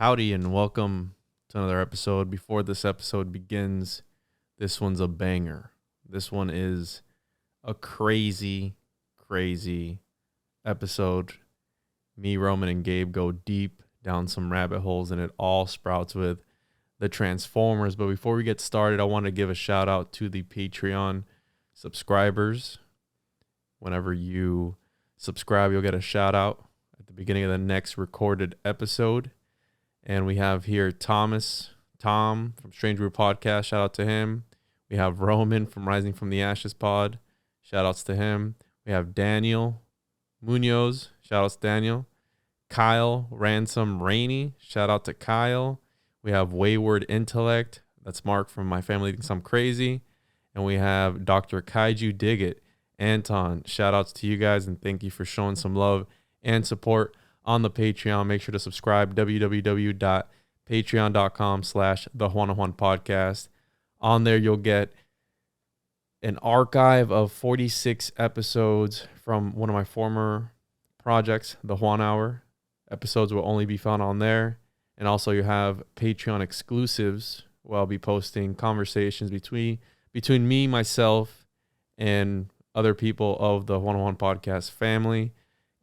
Howdy and welcome to another episode. Before this episode begins, this one's a banger. This one is a crazy episode. Me, Roman, and Gabe go deep down some rabbit holes, and it all sprouts with the Transformers. But before we get started, I want to give a shout out to the Patreon subscribers. Whenever you subscribe, you'll get a shout out at the beginning of the next recorded episode. And we have here Tom from Strange Brew Podcast. Shout out to him. We have Roman from Rising from the Ashes Pod. Shout outs to him. We have Daniel Munoz. Shout outs to Daniel. Kyle Ransom Rainey. Shout out to Kyle. We have Wayward Intellect. That's Mark from My Family Thinks I'm Crazy. And we have Dr. Kaiju Diggit. Anton. Shout outs to you guys and thank you for showing some love and support on the Patreon. Make sure to subscribe, www.patreon.com/the Juan podcast. On there, you'll get an archive of 46 episodes from one of my former projects, the Juan Hour. Episodes will only be found on there. And also you have Patreon exclusives where I'll be posting conversations between me, myself, and other people of the Juan podcast family.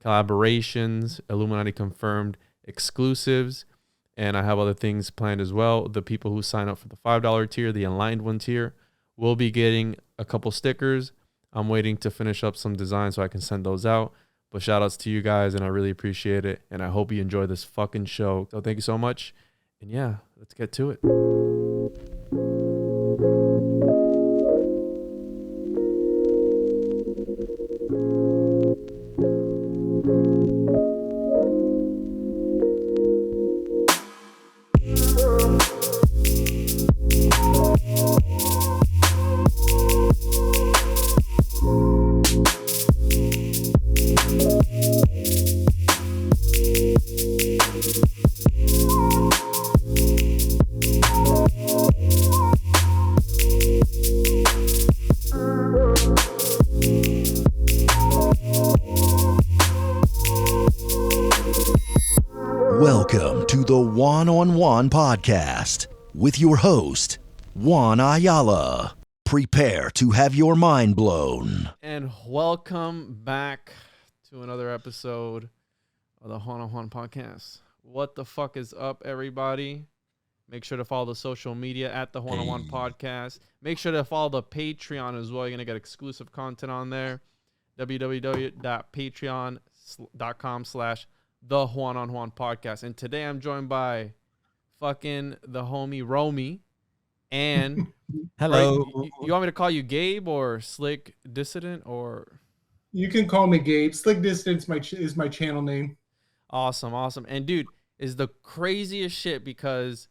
Collaborations, Illuminati confirmed exclusives, and I have other things planned as well. The people who sign up for the $5 tier, the Enlightened One tier, will be getting a couple stickers. I'm waiting to finish up some designs so I can send those out. But shout outs to you guys, and I really appreciate it. And I hope you enjoy this fucking show. So thank you so much. And yeah, let's get to it. Welcome to the Juan on Juan podcast with your host, Juan Ayala. Prepare to have your mind blown. And welcome back to another episode of the Juan on Juan podcast. What the fuck is up, everybody? Make sure to follow the social media at the Juan on Juan podcast. Make sure to follow the Patreon as well. You're going to get exclusive content on there. www.patreon.com/the Juan on Juan podcast. And today I'm joined by fucking the homie Romie and hello. Right, you want me to call you Gabe or Slick Dissident or? You can call me Gabe. Slick Dissident is my channel name. Awesome. And dude, is the craziest shit because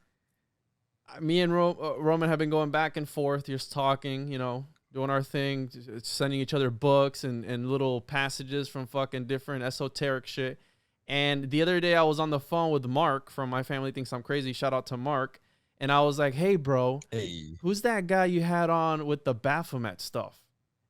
me and Roman have been going back and forth, just talking, doing our thing, sending each other books and little passages from fucking different esoteric shit. And the other day I was on the phone with Mark from My Family Thinks I'm Crazy. Shout out to Mark. And I was like, hey, bro, who's that guy you had on with the Baphomet stuff?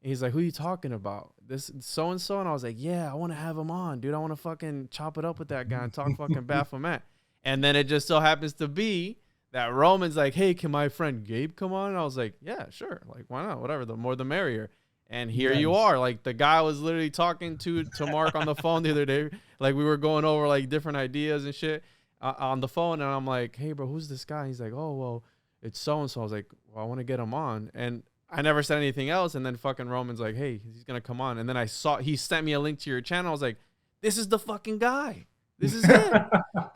And he's like, who are you talking about? This so-and-so? And I was like, yeah, I want to have him on, dude. I want to fucking chop it up with that guy and talk fucking Baphomet. And then it just so happens to be that Roman's like, hey, can my friend Gabe come on? And I was like, yeah, sure. Like, why not? Whatever. The more the merrier. And here you are. Like, the guy was literally talking to Mark on the phone the other day. Like, we were going over, like, different ideas and shit on the phone. And I'm like, hey, bro, who's this guy? He's like, oh, well, it's so-and-so. I was like, well, I want to get him on. And I never said anything else. And then fucking Roman's like, hey, he's going to come on. And then he sent me a link to your channel. I was like, this is the fucking guy. This is him.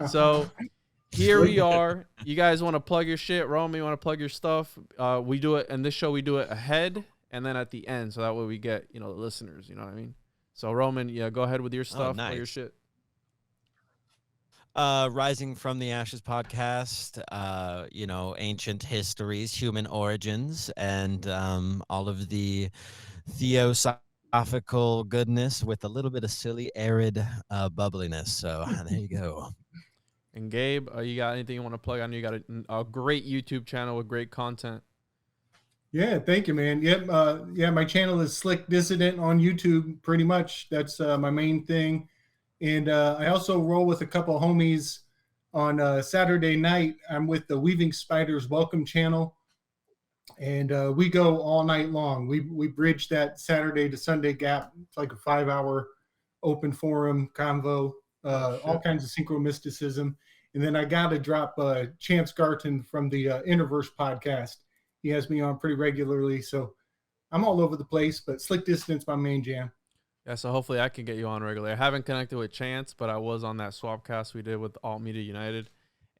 So here we are. You guys want to plug your shit? Roman, you want to plug your stuff? We do it. In this show, we do it ahead and then at the end. So that way we get, the listeners. You know what I mean? So Roman, yeah, go ahead with your stuff, plug your shit. Rising from the Ashes podcast, ancient histories, human origins, and all of the theosophical goodness with a little bit of silly, arid bubbliness. So there you go. And Gabe, you got anything you want to plug? I know you got a great YouTube channel with great content. Yeah, thank you, man. Yep, my channel is Slick Dissident on YouTube, pretty much. That's my main thing. And I also roll with a couple of homies on Saturday night, I'm with the Weaving Spiders Welcome channel, and we go all night long. We bridge that Saturday to Sunday gap. It's like a 5-hour open forum convo, all kinds of synchromysticism. And then I got to drop Chance Garton from the Interverse podcast. He has me on pretty regularly, so I'm all over the place, but Slick Dissident's my main jam. Yeah, so hopefully I can get you on regularly. I haven't connected with Chance, but I was on that swapcast we did with Alt Media United.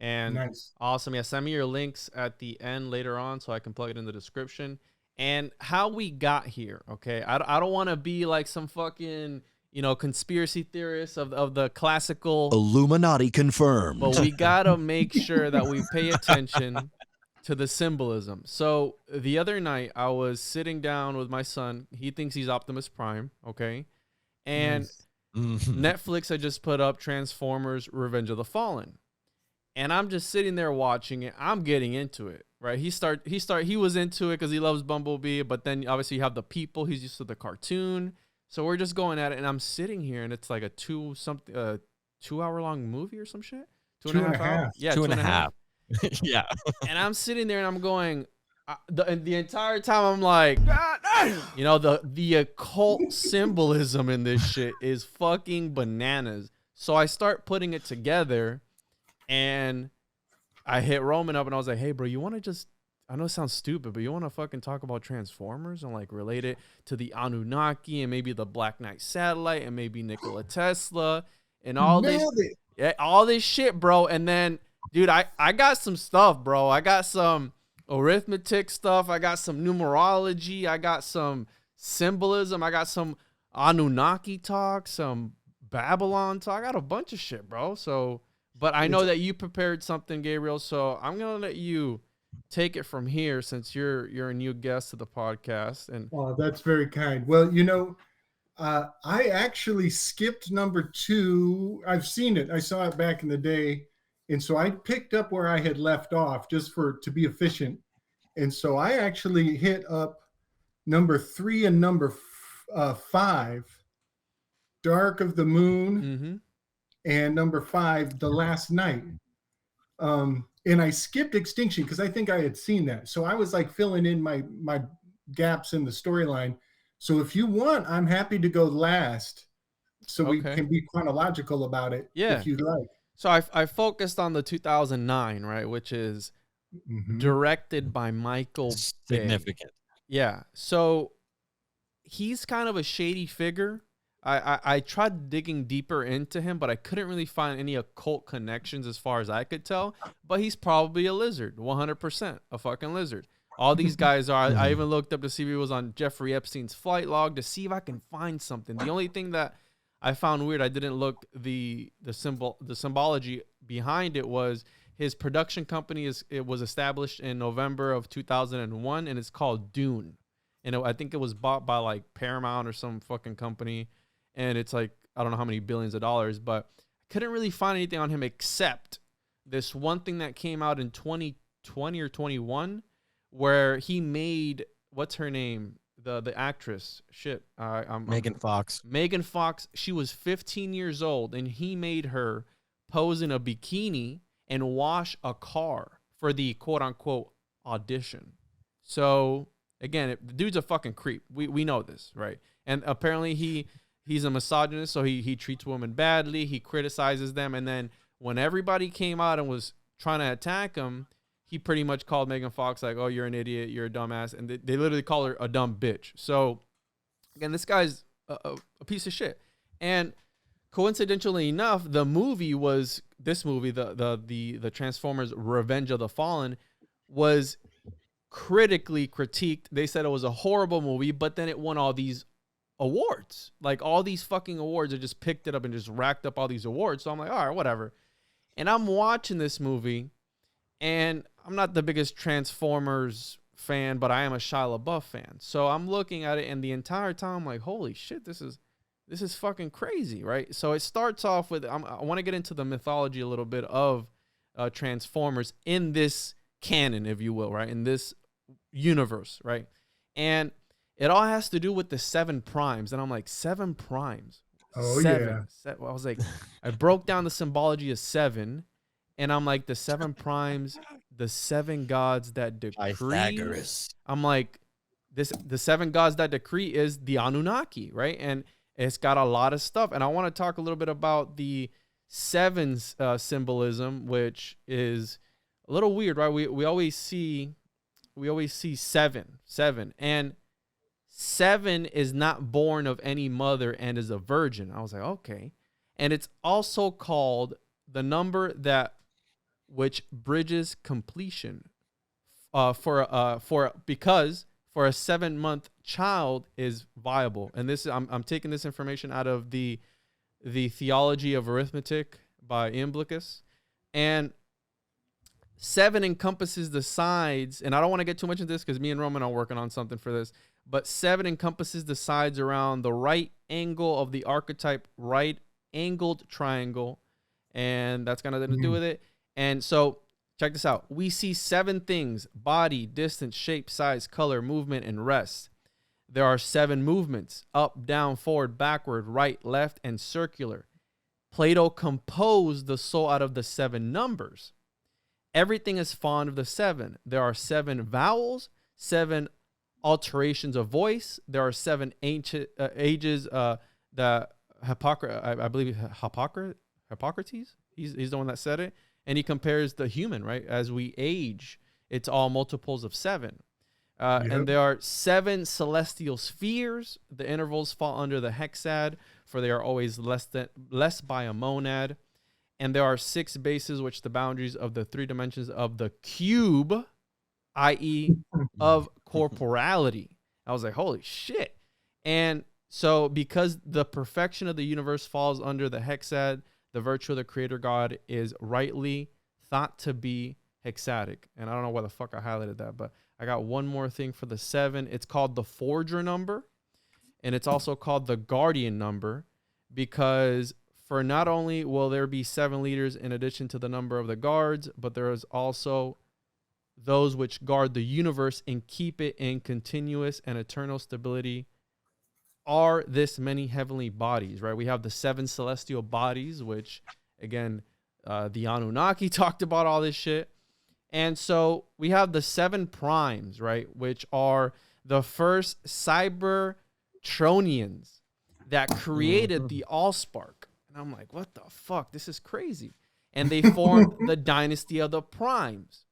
And Nice. awesome. Yeah, send me your links at the end later on so I can plug it in the description. And how we got here, okay? I don't want to be like some fucking, conspiracy theorist of the classical. Illuminati confirmed. But we got to make sure that we pay attention to the symbolism. So the other night I was sitting down with my son. He thinks he's Optimus Prime, okay? And Netflix had just put up Transformers Revenge of the Fallen. And I'm just sitting there watching it. I'm getting into it, right? He was into it because he loves Bumblebee, but then obviously you have the people. He's used to the cartoon. So we're just going at it, and I'm sitting here, and it's like a 2-hour long movie or some shit. Two and a half. Yeah, 2.5. Yeah. And I'm sitting there, and I'm going, the entire time I'm like, the occult symbolism in this shit is fucking bananas. So I start putting it together, and I hit Roman up, and I was like, hey, bro, you want to just, I know it sounds stupid, but you want to fucking talk about Transformers and like relate it to the Anunnaki and maybe the Black Knight satellite and maybe Nikola Tesla and all this shit, bro. And then, dude, I got some stuff, bro. I got some arithmetic stuff. I got some numerology. I got some symbolism. I got some Anunnaki talk, some Babylon talk. I got a bunch of shit, bro. So, but I know that you prepared something, Gabriel. So I'm going to let you take it from here since you're a new guest to the podcast. And oh, that's very kind. Well, I actually skipped number 2. I've seen it. I saw it back in the day. And so I picked up where I had left off just to be efficient. And so I actually hit up number 3 and number 5, Dark of the Moon, and number 5, The Last Night. And I skipped Extinction because I think I had seen that. So I was like filling in my gaps in the storyline. So if you want, I'm happy to go last so we can be chronological about it if you'd like. So I focused on the 2009, right, which is directed by Michael Bay. Significant. Yeah. So he's kind of a shady figure. I tried digging deeper into him, but I couldn't really find any occult connections as far as I could tell. But he's probably a lizard, 100%, a fucking lizard. All these guys are. I even looked up to see if he was on Jeffrey Epstein's flight log to see if I can find something. The only thing that I found weird, I didn't look the symbology behind it, was his production company it was established in November of 2001, and it's called Dune. And I think it was bought by like Paramount or some fucking company. And it's like, I don't know how many billions of dollars, but I couldn't really find anything on him except this one thing that came out in 2020 or 21 where he made, what's her name? The actress. Shit. Megan Fox. Megan Fox. She was 15 years old, and he made her pose in a bikini and wash a car for the quote-unquote audition. So, again, the dude's a fucking creep. We know this, right? And apparently he's a misogynist, so he treats women badly. He criticizes them. And then when everybody came out and was trying to attack him, he pretty much called Megan Fox like, oh, you're an idiot, you're a dumbass. And they literally call her a dumb bitch. So, again, this guy's a piece of shit. And coincidentally enough, the Transformers Revenge of the Fallen was critically critiqued. They said it was a horrible movie, but then it won all these awards. Like all these fucking awards, it just picked it up and just racked up all these awards. So I'm like, all right, whatever. And I'm watching this movie, and I'm not the biggest Transformers fan, but I am a Shia LaBeouf fan. So I'm looking at it, and the entire time I'm like, holy shit, this is fucking crazy, right? So it starts off with, I want to get into the mythology a little bit of Transformers in this canon, if you will, right? In this universe, right? And it all has to do with the 7 primes. And I'm like, 7 primes? Oh, 7. I was like, I broke down the symbology of 7, And I'm like, the 7 primes, the 7 gods that decree. Pythagoras. I'm like, the 7 gods that decree is the Anunnaki, right? And it's got a lot of stuff. And I want to talk a little bit about the 7's symbolism, which is a little weird, right? We always see 7, and 7 is not born of any mother and is a virgin. I was like, okay. And it's also called the number that which bridges completion because for a 7-month child is viable. And this I'm taking this information out of the Theology of Arithmetic by Imblicus. And 7 encompasses the sides, and I don't want to get too much into this because me and Roman are working on something for this, but 7 encompasses the sides around the right angle of the archetype right angled triangle, and that's got nothing to do with it. And so check this out. We see 7 things: body, distance, shape, size, color, movement, and rest. There are 7 movements: up, down, forward, backward, right, left, and circular. Plato composed the soul out of the 7 numbers. Everything is fond of the 7. There are 7 vowels, 7 alterations of voice. There are 7 ancient ages. The I believe Hippocrates. He's the one that said it, and he compares the human, right, as we age. It's all multiples of 7. And there are 7 celestial spheres. The intervals fall under the hexad, for they are always less by a monad. And there are 6 bases, which the boundaries of the 3 dimensions of the cube, i.e. of corporality. I was like, holy shit. And so because the perfection of the universe falls under the hexad, the virtue of the creator God is rightly thought to be hexadic. And I don't know why the fuck I highlighted that, but I got one more thing for the 7. It's called the forger number, and it's also called the guardian number, because for not only will there be 7 leaders in addition to the number of the guards, but there is also those which guard the universe and keep it in continuous and eternal stability are this many heavenly bodies, right? We have the 7 celestial bodies, which, again, the Anunnaki talked about all this shit. And so we have the 7 primes, right, which are the first Cybertronians that created the Allspark. And I'm like, what the fuck? This is crazy. And they formed the dynasty of the primes.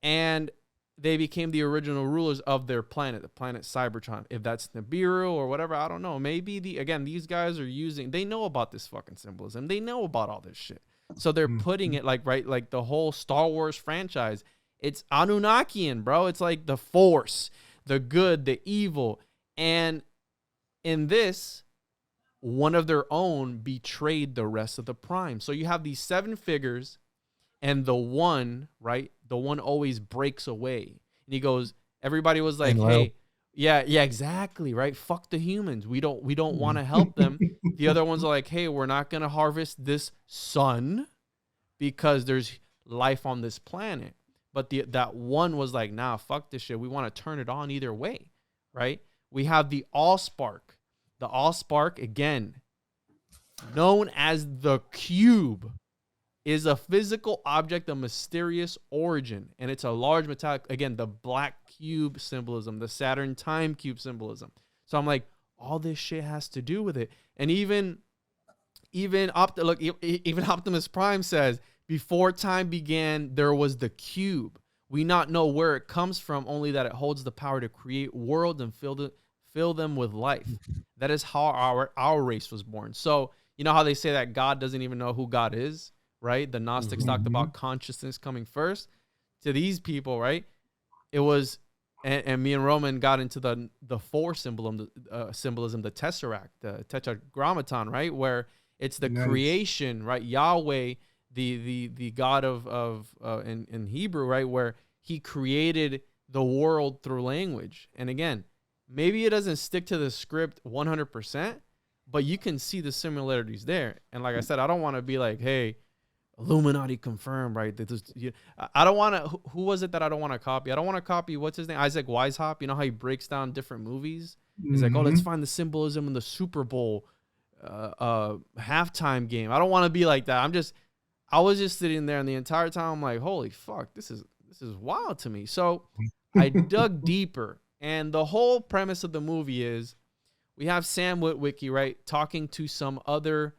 And they became the original rulers of their planet, the planet Cybertron. If that's Nibiru or whatever, I don't know. Maybe these guys are they know about this fucking symbolism. They know about all this shit. So they're putting it like the whole Star Wars franchise. It's Anunnakian, bro. It's like the Force, the good, the evil. And in this, one of their own betrayed the rest of the prime. So you have these 7 figures, and the one, right? The one always breaks away. And he goes, everybody was like, hey, yeah, exactly, right? Fuck the humans. We don't want to help them. The other ones are like, hey, we're not going to harvest this sun because there's life on this planet. But that one was like, nah, fuck this shit. We want to turn it on either way, right? We have the Allspark. The Allspark, again, known as the cube, is a physical object of mysterious origin. And it's a large metallic, again, the black cube symbolism, the Saturn time cube symbolism. So I'm like, all this shit has to do with it. And even Optimus Prime says, before time began, there was the cube. We not know where it comes from, only that it holds the power to create worlds and fill them with life. That is how our race was born. So you know how they say that God doesn't even know who God is, right? The Gnostics talked about consciousness coming first. To these people, right? It was, and me and Roman got into the 4 symbolism, the Tesseract, the Tetragrammaton, right? Where it's the creation, right? Yahweh, the God of in Hebrew, right? Where he created the world through language. And again, maybe it doesn't stick to the script 100%, but you can see the similarities there. And like I said, I don't want to be like, hey, Illuminati confirmed, right? I don't want to. Who was it that I don't want to copy? I don't want to copy, what's his name? Isaac Weishaupt. You know how he breaks down different movies? He's like, oh, let's find the symbolism in the Super Bowl halftime game. I don't want to be like that. I was just sitting there, and the entire time I'm like, holy fuck, this is wild to me. So I dug deeper, and the whole premise of the movie is we have Sam Witwicky, right, talking to some other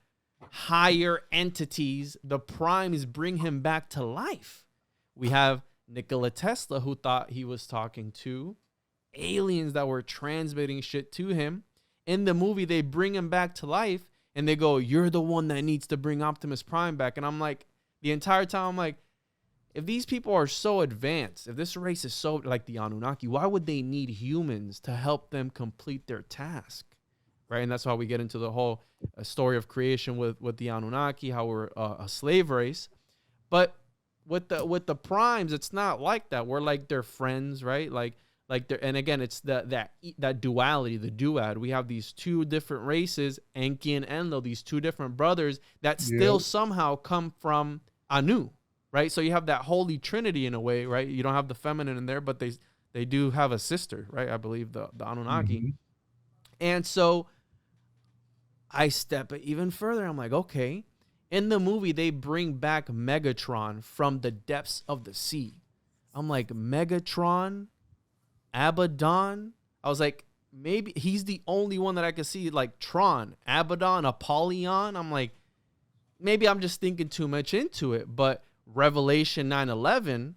higher entities. The primes bring him back to life. We have Nikola Tesla, who thought he was talking to aliens that were transmitting shit to him. In the movie, they bring him back to life, and they go, you're the one that needs to bring Optimus Prime back. And I'm like, the entire time, I'm like, if these people are so advanced, if this race is so like the Anunnaki, why would they need humans to help them complete their task? Right? And that's how we get into the whole story of creation with the Anunnaki, how we're a slave race. But with the primes, it's not like that. We're like their friends, right? Like they're, and again, it's that duality, the duad. We have these two different races, Enki and Enlil, these two different brothers that still somehow come from Anu, right? So you have that holy trinity in a way, right? You don't have the feminine in there, but they do have a sister, right? I believe the Anunnaki. Mm-hmm. And so I step it even further. I'm like, okay. In the movie, they bring back Megatron from the depths of the sea. I'm like, Megatron, Abaddon. I was like, maybe he's the only one that I could see, like Tron, Abaddon, Apollyon. I'm like, maybe I'm just thinking too much into it. But Revelation 9:11,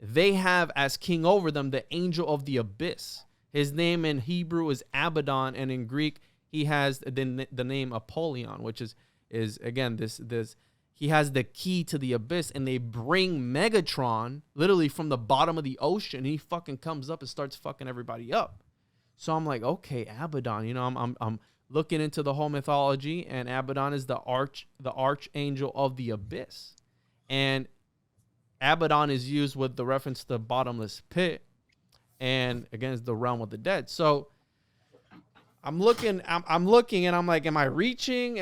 they have as king over them the angel of the abyss. His name in Hebrew is Abaddon, and in Greek, he has the name Apollyon, which is again this he has the key to the abyss, and they bring Megatron literally from the bottom of the ocean, and he fucking comes up and starts fucking everybody up. So I'm like, okay, Abaddon, you know, I'm looking into the whole mythology, and Abaddon is the archangel of the abyss, and Abaddon is used with the reference to the bottomless pit, and again, it's the realm of the dead. So I'm looking, and I'm like, am I reaching?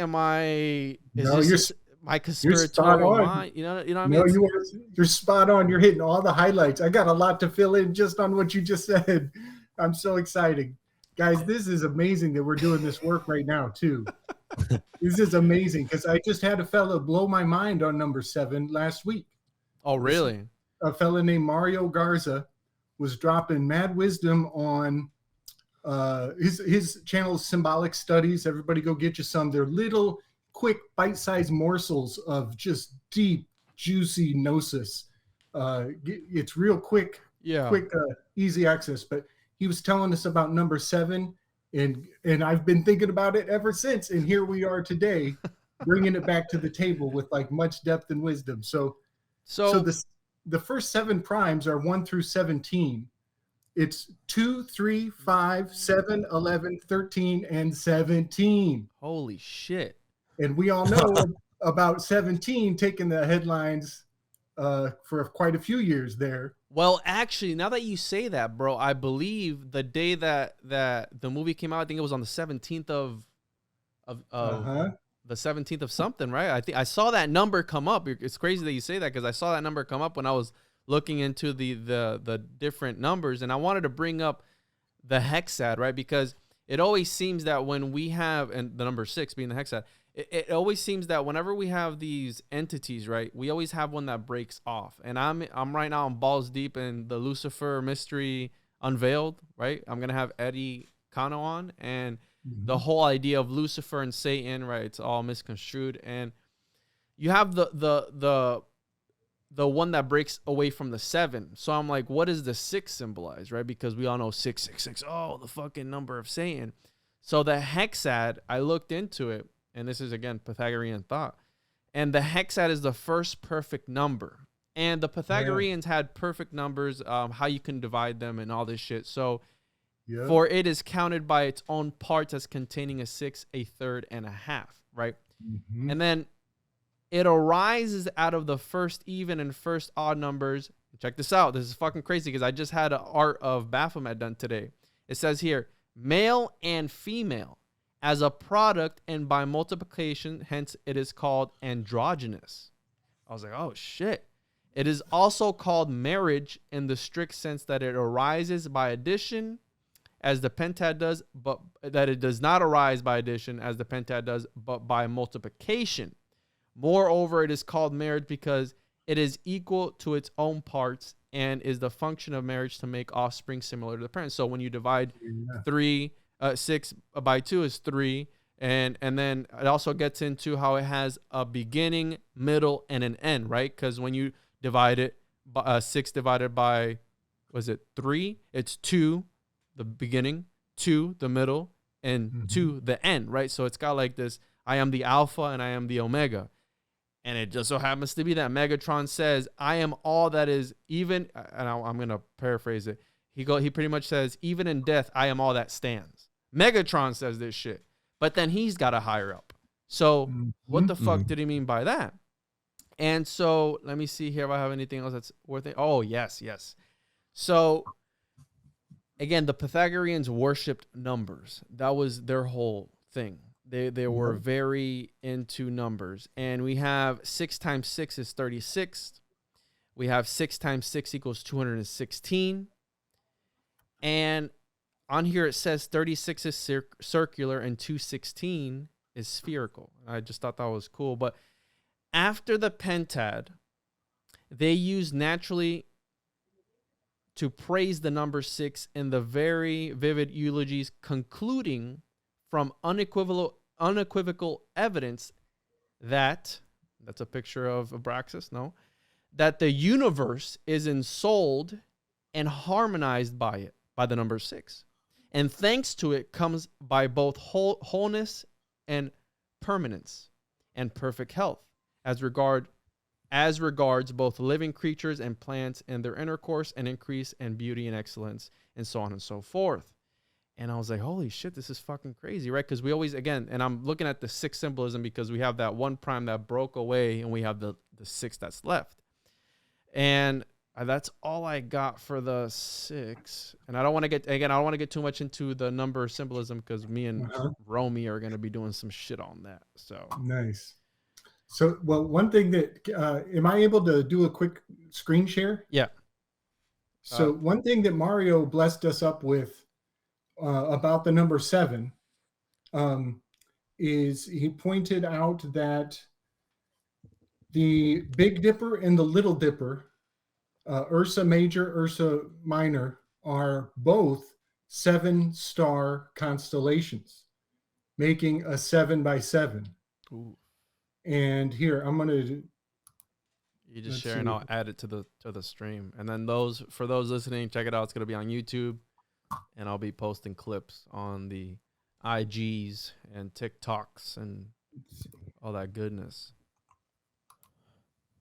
My conspiratorial mind? You know what I mean? No, you're spot on. You're hitting all the highlights. I got a lot to fill in just on what you just said. I'm so excited. Guys, this is amazing that we're doing this work right now, too. This is amazing, because I just had a fellow blow my mind on number 7 last week. Oh, really? A fellow named Mario Garza was dropping mad wisdom on his channel is Symbolic Studies. Everybody go get you some. They're little, quick, bite-sized morsels of just deep, juicy gnosis. It's real quick, easy access. But he was telling us about number 7, and I've been thinking about it ever since. And here we are today, bringing it back to the table with like much depth and wisdom. So the first 7 primes are 1 through 17. It's 2, 3, 5, 7, 11, 13, and 17. Holy shit. And we all know about 17 taking the headlines for quite a few years there. Well, actually, now that you say that, bro, I believe the day that the movie came out, I think it was on the 17th of the 17th of something, right? I think I saw that number come up. It's crazy that you say that, because I saw that number come up when I was looking into the different numbers, and I wanted to bring up the Hexad, right? Because it always seems that when we have, and the number 6 being the Hexad, it always seems that whenever we have these entities, right, we always have one that breaks off. And I'm right now, I'm balls deep in the Lucifer mystery unveiled, right? I'm gonna have Eddie Cano on, and the whole idea of Lucifer and Satan, right? It's all misconstrued, and you have the one that breaks away from the 7. So I'm like, what does the 6 symbolize, right? Because we all know 666. Oh, the fucking number of Satan. So the Hexad, I looked into it, and this is again Pythagorean thought, and the Hexad is the first perfect number. And the Pythagoreans had perfect numbers, how you can divide them and all this shit. So for it is counted by its own parts as containing a 6, a third, and a half, right? Mm-hmm. And then it arises out of the first even and first odd numbers. Check this out. This is fucking crazy, because I just had an art of Baphomet done today. It says here, male and female as a product and by multiplication, hence it is called androgynous. I was like, oh shit. It is also called marriage in the strict sense that it arises by addition as the pentad does, but that it does not arise by addition as the pentad does, but by multiplication. Moreover, it is called marriage because it is equal to its own parts and is the function of marriage to make offspring similar to the parents. So when you divide 6 by 2 is 3. And then it also gets into how it has a beginning, middle, and an end, right? Because when you divide it, 6 divided by, was it 3? It's 2, the beginning, 2, the middle, and 2, the end, right? So it's got like this, I am the alpha and I am the omega. And it just so happens to be that Megatron says, I am all that is even, and I'm going to paraphrase it. He pretty much says, even in death, I am all that stands. Megatron says this shit, but then he's got a higher up. So what the fuck did he mean by that? And so let me see here if I have anything else that's worth it. Oh, yes. So again, the Pythagoreans worshipped numbers. That was their whole thing. They were very into numbers. And we have 6 times 6 is 36. We have 6 times 6 equals 216. And on here it says 36 is circular and 216 is spherical. I just thought that was cool. But after the pentad, they use naturally to praise the number 6 in the very vivid eulogies, concluding from unequivocal evidence that's a picture of Abraxas, no, that the universe is ensouled and harmonized by it, by the number 6. And thanks to it comes by both wholeness and permanence and perfect health as regards both living creatures and plants and their intercourse and increase and beauty and excellence and so on and so forth. And I was like, holy shit, this is fucking crazy, right? Because we always, again, and I'm looking at the 6 symbolism because we have that 1 prime that broke away and we have the 6 that's left. And that's all I got for the 6. And I don't want to get too much into the number symbolism because me and Romie are going to be doing some shit on that. So nice. So, well, one thing that, am I able to do a quick screen share? Yeah. So one thing that Mario blessed us up with about the number 7 is he pointed out that the Big Dipper and the Little Dipper, Ursa Major, Ursa Minor, are both 7-star constellations, making a 7 by 7. Ooh. And here I'm gonna. You just share and I'll add it to the stream, and then for those listening, check it out. It's gonna be on YouTube, and I'll be posting clips on the IGs and TikToks and all that goodness.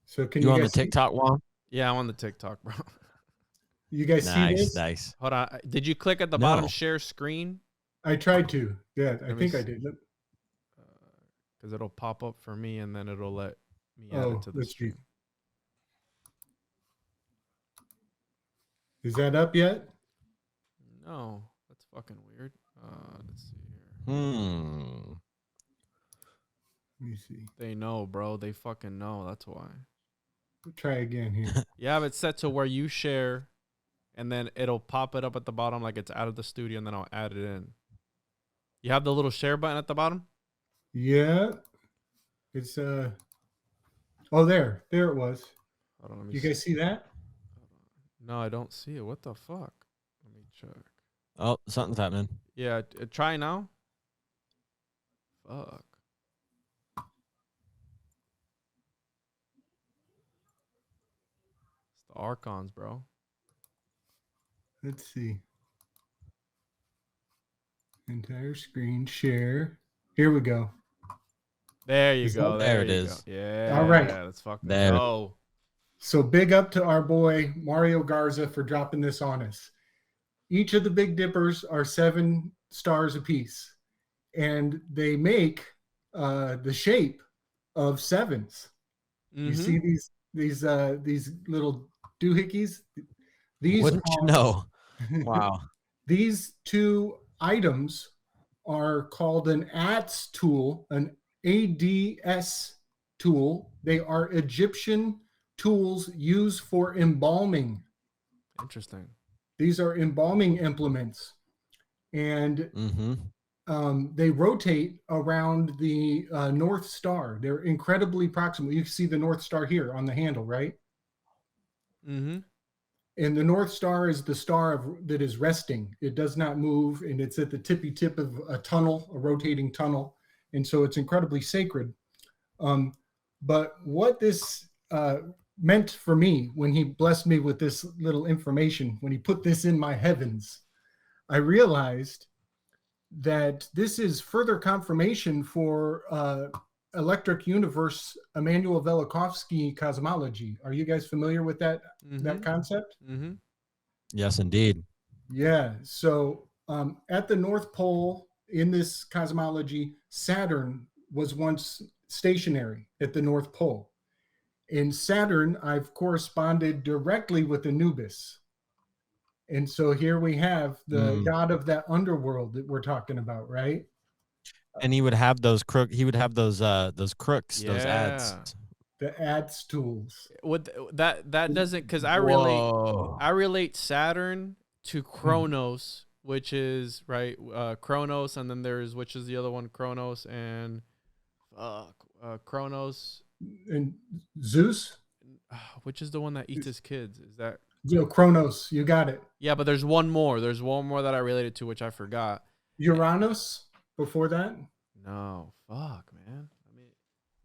So can you you on guys the TikTok, Juan? Yeah, I'm on the TikTok, bro. You guys see this? Nice. Hold on. Did you click at the bottom share screen? I tried to. Yeah, I think I did. Because it'll pop up for me, and then it'll let me add it to the stream. Is that up yet? No, that's fucking weird. Let's see here. Let me see. They know, bro. They fucking know. That's why. We'll try again here. You have it set to where you share, and then it'll pop it up at the bottom like it's out of the studio, and then I'll add it in. You have the little share button at the bottom? Yeah. It's oh, there it was. Hold on, let me you guys see that? No, I don't see it. What the fuck? Let me check. Oh, something's happening. Yeah, try now. Fuck. It's the Archons, bro. Let's see. Entire screen share. Here we go. There you go. There it is. Go. Yeah. All right. Let's fucking there. go. So big up to our boy Mario Garza for dropping this on us. Each of the Big Dippers are 7 stars apiece, and they make the shape of 7s. You see these little doohickeys? These Wouldn't you know? Wow. These 2 items are called an ADS tool, an ADS tool. They are Egyptian tools used for embalming. Interesting. These are embalming implements. And they rotate around the North Star. They're incredibly proximal. You can see the North Star here on the handle, right? Mm-hmm. And the North Star is the star that is resting. It does not move, and it's at the tippy tip of a tunnel, a rotating tunnel. And so it's incredibly sacred. But what this meant for me when he blessed me with this little information, when he put this in my heavens, I realized that this is further confirmation for Electric Universe, Immanuel Velikovsky cosmology. Are you guys familiar with that concept? Mm-hmm. Yes, indeed. Yeah. So at the North Pole in this cosmology, Saturn was once stationary at the North Pole. In Saturn, I've corresponded directly with Anubis. And so here we have the god of that underworld that we're talking about, right? And he would have those crooks, those Yeah. ads. The ads tools. That doesn't, because I relate Saturn to Kronos, which is right, Kronos, and then which is the other one, Kronos and Kronos and Zeus, which is the one that eats his kids. Is that Kronos? You got it. Yeah, but there's one more. There's one more that I related to, which I forgot. Uranus before that? No, fuck, man. Let me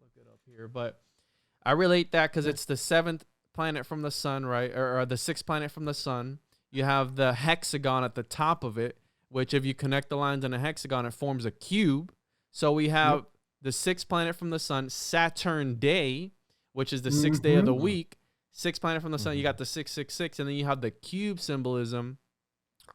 look it up here. But I relate that because it's the 7th planet from the sun, right? Or the 6th planet from the sun. You have the hexagon at the top of it, which if you connect the lines in a hexagon, it forms a cube. So we have the 6th planet from the sun, Saturn Day, which is the 6th day of the week. 6th planet from the sun, you got the 666, and then you have the cube symbolism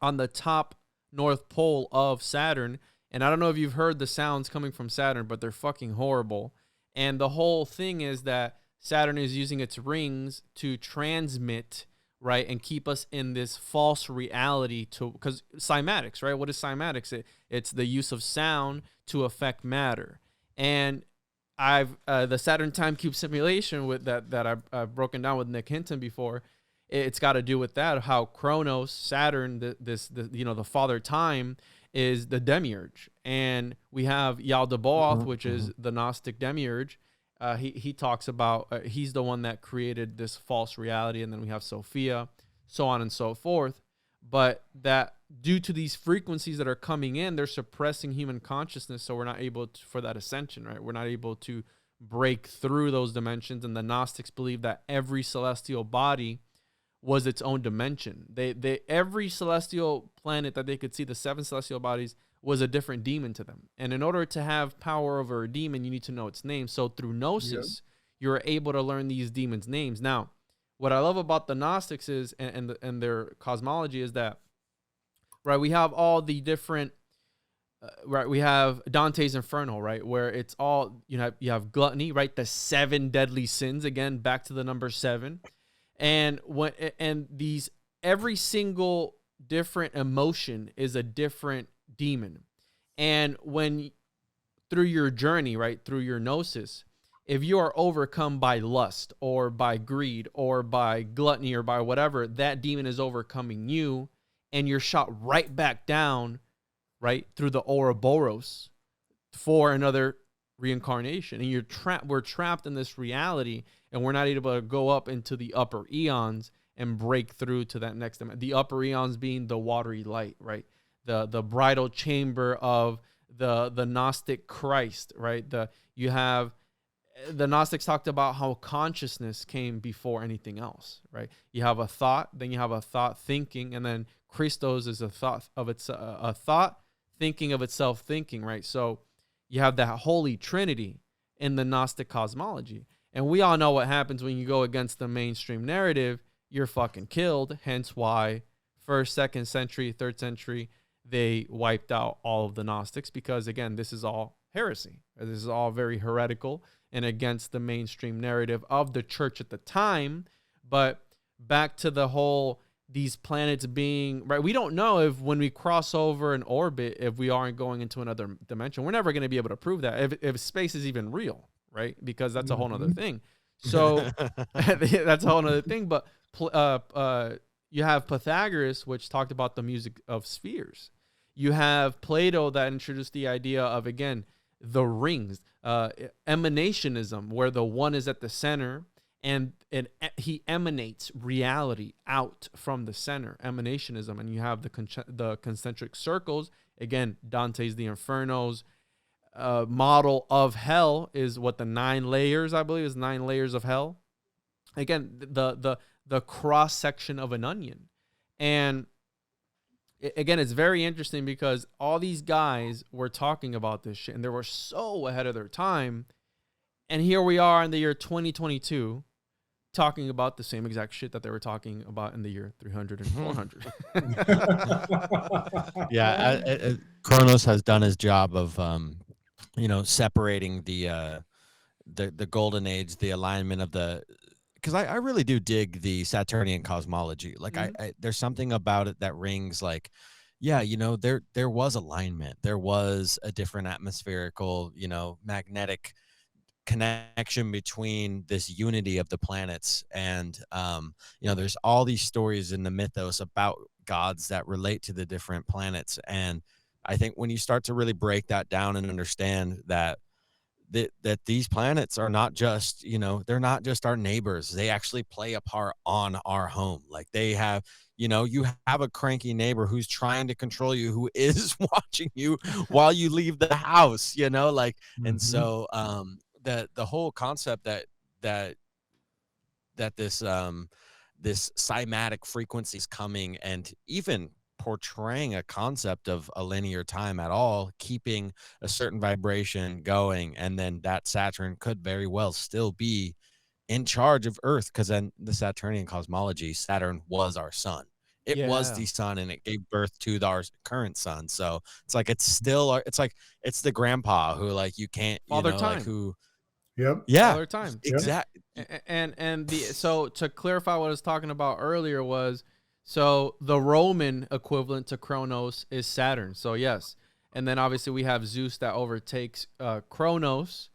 on the top North Pole of Saturn. And I don't know if you've heard the sounds coming from Saturn, but they're fucking horrible. And the whole thing is that Saturn is using its rings to transmit, right, and keep us in this false reality because cymatics, right? What is cymatics? It's the use of sound to affect matter. And I've the Saturn time cube simulation with that I've broken down with Nick Hinton before. It's got to do with that, how Kronos, Saturn, the father time, is the demiurge. And we have Yaldabaoth, which is the Gnostic demiurge. He talks about he's the one that created this false reality, and then we have Sophia, so on and so forth. But that due to these frequencies that are coming in, they're suppressing human consciousness, so we're not able to, for that ascension, right? We're not able to break through those dimensions. And the Gnostics believe that every celestial body was its own dimension. Every celestial planet that they could see, the 7 celestial bodies, was a different demon to them. And in order to have power over a demon, you need to know its name. So through Gnosis, you're able to learn these demons' names. Now, what I love about the Gnostics is, and their cosmology is that, right, we have all the different, right, we have Dante's Inferno, right, where it's all, you have gluttony, right, the 7 deadly sins, again, back to the number 7. And every single different emotion is a different demon. And when through your journey, right, through your gnosis, if you are overcome by lust or by greed or by gluttony or by whatever, that demon is overcoming you, and you're shot right back down, right, through the Ouroboros for another reincarnation. And we're trapped in this reality, and we're not able to go up into the upper eons and break through to that next dimension. The upper eons being the watery light, right? The bridal chamber of the Gnostic Christ, right? The Gnostics talked about how consciousness came before anything else, right? You have a thought, then you have a thought thinking, and then Christos is a thought thinking of itself thinking, right? So you have that holy trinity in the Gnostic cosmology. And we all know what happens when you go against the mainstream narrative. You're fucking killed. Hence why 1st, 2nd century, 3rd century, they wiped out all of the Gnostics, because, again, this is all heresy. This is all very heretical and against the mainstream narrative of the church at the time. But back to the whole, these planets being, right, we don't know if when we cross over an orbit, if we aren't going into another dimension. We're never going to be able to prove that if space is even real, right? Because that's a whole nother thing. So that's a whole nother thing. But you have Pythagoras, which talked about the music of spheres. You have Plato that introduced the idea of, again, the rings, emanationism, where the one is at the center, and he emanates reality out from the center, emanationism. And you have the concentric circles. Again, Dante's The Infernos model of hell is what, the 9 layers, I believe, is 9 layers of hell. Again, the cross section of an onion. And again, it's very interesting because all these guys were talking about this shit and they were so ahead of their time. And here we are in the year 2022 talking about the same exact shit that they were talking about in the year 300 and 400. Yeah, Kronos has done his job of, separating the golden age, the alignment of the. Because I really do dig the Saturnian cosmology. Like, I there's something about it that rings like, yeah, there was alignment. There was a different atmospherical, magnetic connection between this unity of the planets. And, there's all these stories in the mythos about gods that relate to the different planets. And I think when you start to really break that down and understand that these planets are not just, they're not just our neighbors. They actually play a part on our home. Like, they have, you have a cranky neighbor who's trying to control you, who is watching you while you leave the house, and so the whole concept that this cymatic frequency is coming, and even portraying a concept of a linear time at all, keeping a certain vibration going, and then that Saturn could very well still be in charge of Earth, because then the Saturnian cosmology, Saturn was our sun. It was the sun, and it gave birth to our current sun. So it's like it's the grandpa who, like, you can't, Father time. like, who. Yep. Yeah. Father time. Exactly. And so to clarify what I was talking about earlier was, so the Roman equivalent to Kronos is Saturn. So yes. And then obviously we have Zeus that overtakes Kronos,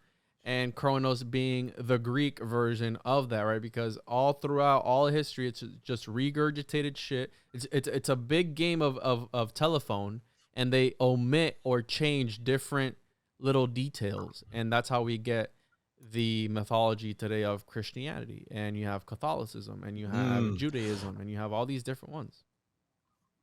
and Kronos being the Greek version of that, right? Because all throughout all history, it's just regurgitated shit. It's a big game of telephone, and they omit or change different little details. And that's how we get the mythology today of Christianity, and you have Catholicism, and you have Judaism, and you have all these different ones.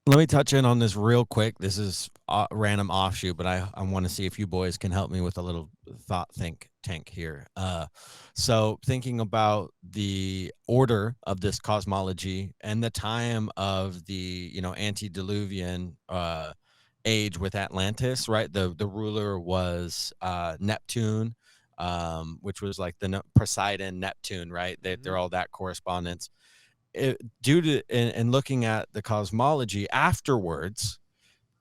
Let me touch in on this real quick. This is a random offshoot, but I want to see if you boys can help me with a little thought think tank here. So thinking about the order of this cosmology and the time of the, antediluvian age with Atlantis, right? The ruler was Neptune, which was like the Poseidon, Neptune, right? They're all that correspondence. Due to and looking at the cosmology afterwards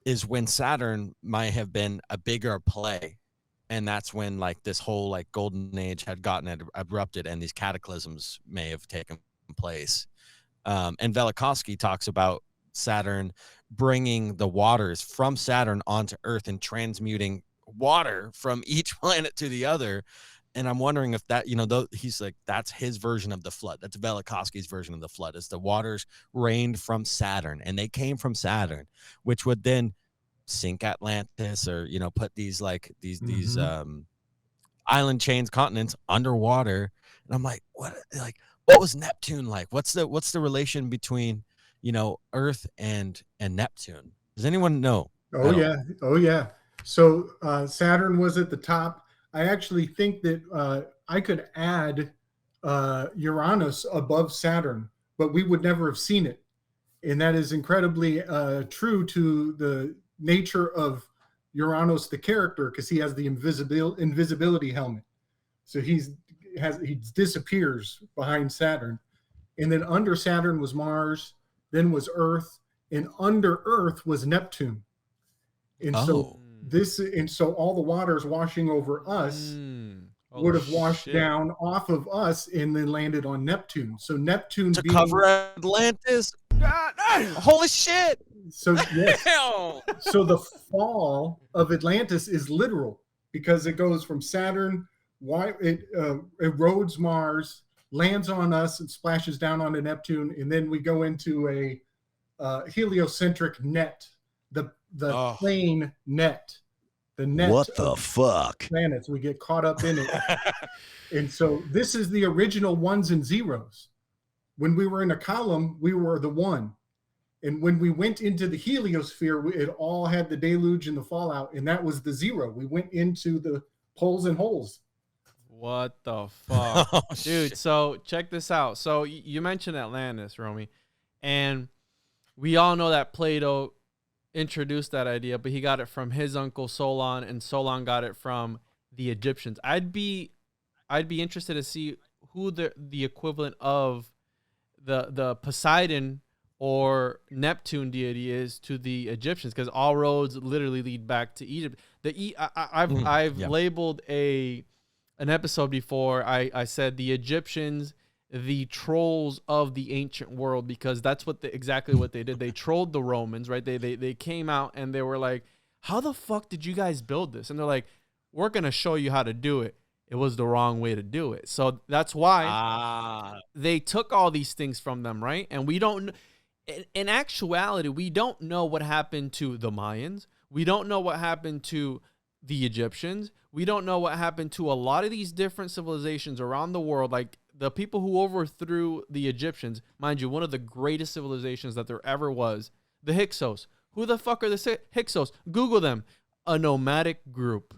is when Saturn might have been a bigger play, and that's when, like, this whole, like, golden age had gotten abrupted, and these cataclysms may have taken place. And Velikovsky talks about Saturn bringing the waters from Saturn onto Earth and transmuting water from each planet to the other. And I'm wondering if that, he's like, that's his version of the flood. That's Velikovsky's version of the flood, is the waters rained from Saturn, and they came from Saturn, which would then sink Atlantis, or, put these island chains, continents underwater. And I'm like, what was Neptune like? What's the relation between, Earth and Neptune? Does anyone know? Oh yeah. So Saturn was at the top. I actually think that I could add Uranus above Saturn, but we would never have seen it. And that is incredibly true to the nature of Uranus, the character, because he has the invisibility helmet. So he disappears behind Saturn. And then under Saturn was Mars, then was Earth, and under Earth was Neptune. And so all the waters washing over us would have washed down off of us and then landed on Neptune. So Neptune to cover Atlantis. Holy shit! So yes. So the fall of Atlantis is literal, because it goes from Saturn, it erodes Mars, lands on us, and splashes down onto Neptune, and then we go into a heliocentric net the Oh. plane net, the net. What the fuck? Planets. We get caught up in it. And so this is the original ones and zeros. When we were in a column, we were the one. And when we went into the heliosphere, it all had the deluge and the fallout, and that was the zero. We went into the poles and holes. What the fuck? Oh, Dude, shit. so check this out. So you mentioned Atlantis, Romie, and we all know that Plato introduced that idea, but he got it from his uncle Solon, and Solon got it from the Egyptians. I'd be interested to see who the equivalent of the Poseidon or Neptune deity is to the Egyptians, because all roads literally lead back to Egypt. I've labeled an episode before. I said the Egyptians, the trolls of the ancient world, because that's exactly what they did. They trolled the Romans, right? They came out and they were like, "How the fuck did you guys build this?" And they're like, "We're gonna show you how to do it." It was the wrong way to do it. So that's why they took all these things from them, right? And we don't, in actuality, we don't know what happened to the Mayans. We don't know what happened to the Egyptians. We don't know what happened to a lot of these different civilizations around the world. Like the people who overthrew the Egyptians, mind you, one of the greatest civilizations that there ever was, the Hyksos. Who the fuck are the Hyksos? Google them. A nomadic group.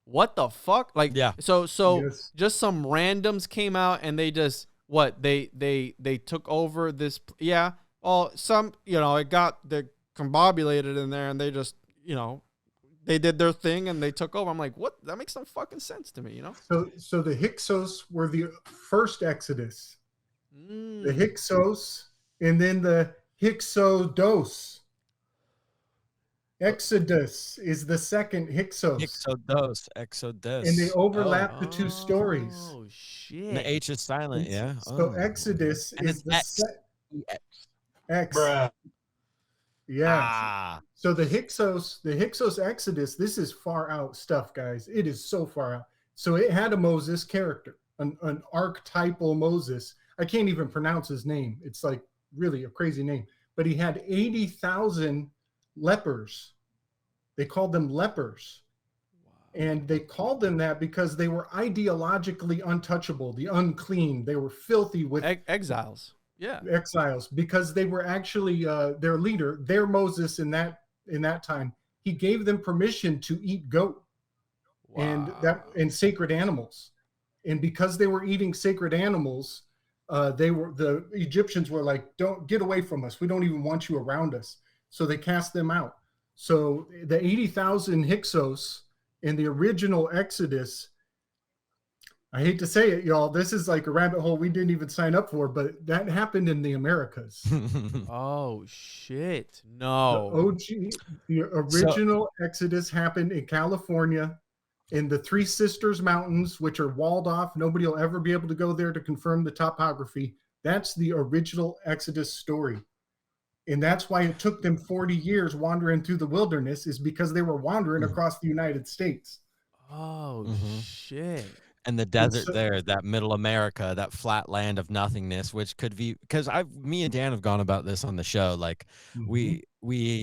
What the fuck? Like, yeah. So Yes. just some randoms came out and they just, they took over this. Yeah. Oh, it got combobulated in there, and they just, they did their thing and they took over. I'm like, what? That makes some fucking sense to me, So the Hyksos were the first Exodus. The Hyksos, and then the Hyksodos. Exodus is the second Hyksos. Exodus. And they overlap the two stories. Oh, shit. And the H is silent, yeah. So Exodus And is it's the X. Bruh. Yeah. So the Hyksos Exodus, this is far out stuff, guys. It is so far out. So it had a Moses character, an archetypal Moses. I can't even pronounce his name. It's like really a crazy name. But he had 80,000 lepers. They called them lepers. Wow. And they called them that because they were ideologically untouchable, the unclean. They were filthy with exiles. Yeah. Exiles, because they were actually their leader, their Moses in that time. He gave them permission to eat goat. Wow. and sacred animals. And because they were eating sacred animals, the Egyptians were like, "Don't get away from us. We don't even want you around us." So they cast them out. So the 80,000 Hyksos in the original Exodus, I hate to say it, y'all, this is like a rabbit hole we didn't even sign up for, but that happened in the Americas. Oh, shit. No. The original Exodus happened in California in the Three Sisters Mountains, which are walled off. Nobody will ever be able to go there to confirm the topography. That's the original Exodus story. And that's why it took them 40 years wandering through the wilderness, is because they were wandering across the United States. Oh, shit. And the desert there, that middle America, that flat land of nothingness, which could be, because me and Dan have gone about this on the show. Like we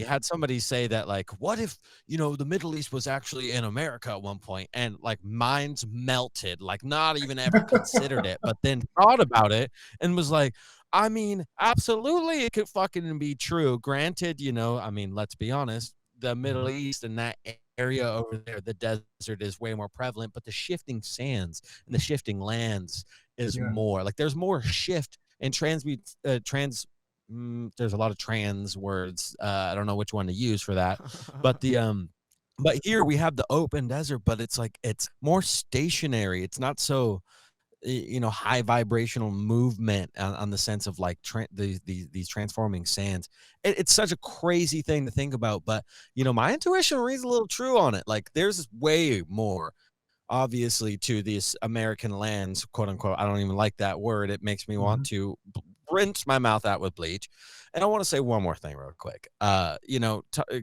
had somebody say that, like, what if, the Middle East was actually in America at one point, and like minds melted, like not even ever considered it, but then thought about it and was like, I mean, absolutely, it could fucking be true. Granted, let's be honest, the Middle East and that area over there, the desert is way more prevalent, but the shifting sands and the shifting lands is more. Like there's more shift and there's a lot of trans words. I don't know which one to use for that, but but here we have the open desert, but it's like, it's more stationary. It's not so, high vibrational movement on the sense of like these transforming sands. It's such a crazy thing to think about, but my intuition reads a little true on it. Like there's way more obviously to these American lands, quote unquote. I don't even like that word. It makes me want to rinse my mouth out with bleach. And I want to say one more thing real quick.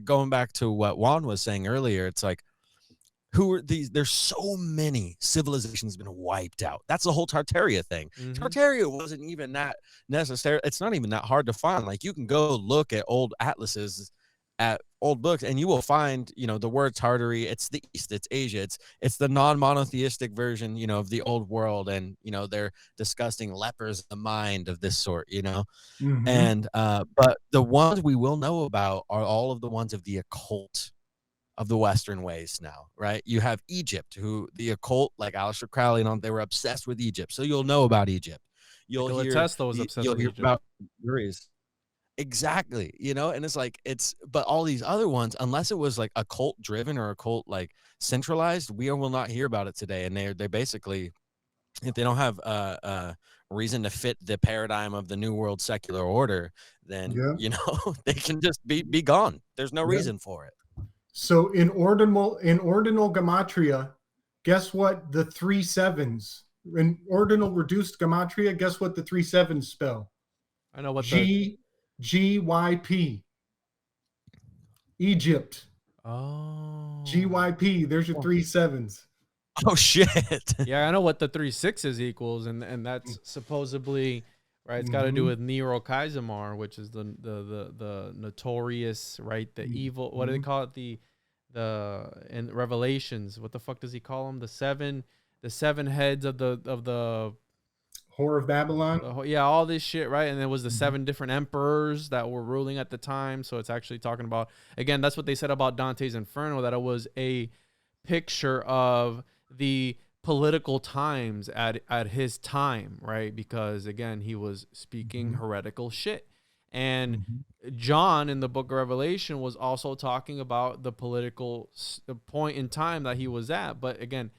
Going back to what Juan was saying earlier, it's like, who are these? There's so many civilizations been wiped out. That's the whole Tartaria thing. Tartaria wasn't even that necessary. It's not even that hard to find. Like you can go look at old atlases at old books, and you will find, the word Tartary, it's the East, it's Asia, it's the non-monotheistic version, of the old world, and they're discussing lepers of the mind of this sort, Mm-hmm. and but the ones we will know about are all of the ones of the occult of the Western ways now, right? You have Egypt, who the occult, like Aleister Crowley and all, they were obsessed with Egypt, so you'll know about Egypt. You'll Nikola hear Tesla was obsessed you'll with hear Egypt. about Greece. Exactly, and it's like but all these other ones, unless it was like occult driven or occult like centralized, we will not hear about it today. And they basically, if they don't have reason to fit the paradigm of the new world secular order, then Yeah. they can just be gone. There's no Yeah. reason for it. So in ordinal gematria, guess what the 3 7s in ordinal reduced gematria? Guess what the 3 7s spell? I know what GYP. Egypt. Oh. GYP. There's your 3 7s. Oh shit. Yeah, I know what the 3 6s equals, and that's supposedly right. It's got to do with Nero Kaisamar, which is the notorious, right? The evil. What do they call it? The in Revelations. What the fuck does he call them? The seven heads of the Whore of Babylon. yeah, all this shit, right? And there was the 7 different emperors that were ruling at the time. So it's actually talking about, again, that's what they said about Dante's Inferno, that it was a picture of the political times at his time, right? Because again, he was speaking heretical shit. And John in the book of Revelation was also talking about the political point in time that he was at. But again,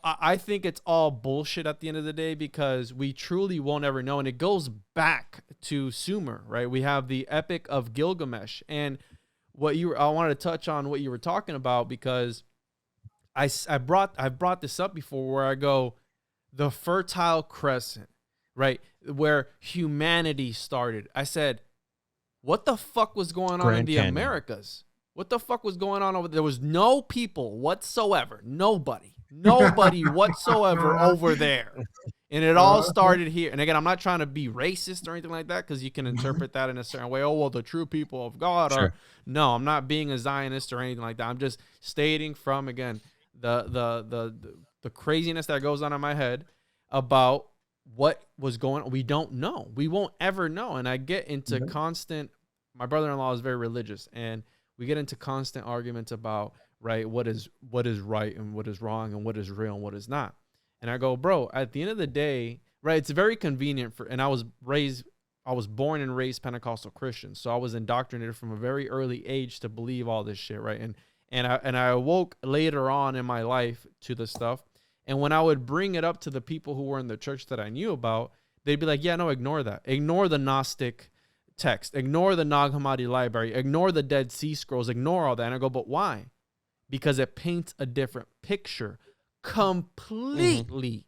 I think it's all bullshit at the end of the day, because we truly won't ever know. And it goes back to Sumer, right? We have the Epic of Gilgamesh. And I wanted to touch on what you were talking about, because I've brought this up before, where I go, the Fertile Crescent, right? Where humanity started. I said, what the fuck was going on in the Americas? What the fuck was going on over there? There was no people whatsoever. Nobody whatsoever over there. And it all started here. And again, I'm not trying to be racist or anything like that, because you can interpret that in a certain way. Oh, well, the true people of God are. No, I'm not being a Zionist or anything like that. I'm just stating from, again, the craziness that goes on in my head about what was going on. We don't know. We won't ever know. And I get into constant, my brother-in-law is very religious, and we get into constant arguments about, right, what is right and what is wrong and what is real and what is not. And I go, bro, at the end of the day, right, it's very convenient and I was born and raised Pentecostal Christian. So I was indoctrinated from a very early age to believe all this shit, right? And I awoke later on in my life to this stuff. And when I would bring it up to the people who were in the church that I knew about, they'd be like, yeah, no, ignore that. Ignore the Gnostic text. Ignore the Nag Hammadi library. Ignore the Dead Sea Scrolls. Ignore all that. And I go, but why? Because it paints a different picture completely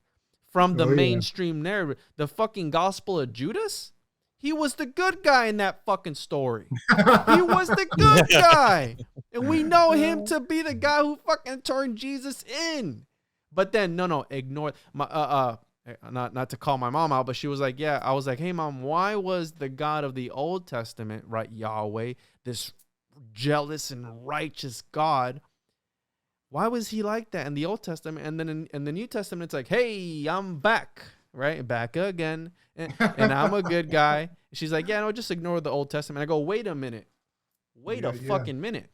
from the mainstream narrative. The fucking Gospel of Judas? He was the good guy in that fucking story. He was the good guy. And we know him to be the guy who fucking turned Jesus in. But then, no, ignore my, not to call my mom out, but she was like, yeah. I was like, hey, mom, why was the God of the Old Testament, right, Yahweh, this jealous and righteous God, why was he like that in the Old Testament? And then in the New Testament, it's like, hey, I'm back, right? Back again. And I'm a good guy. She's like, yeah, no, just ignore the Old Testament. I go, wait a minute. Wait a fucking minute.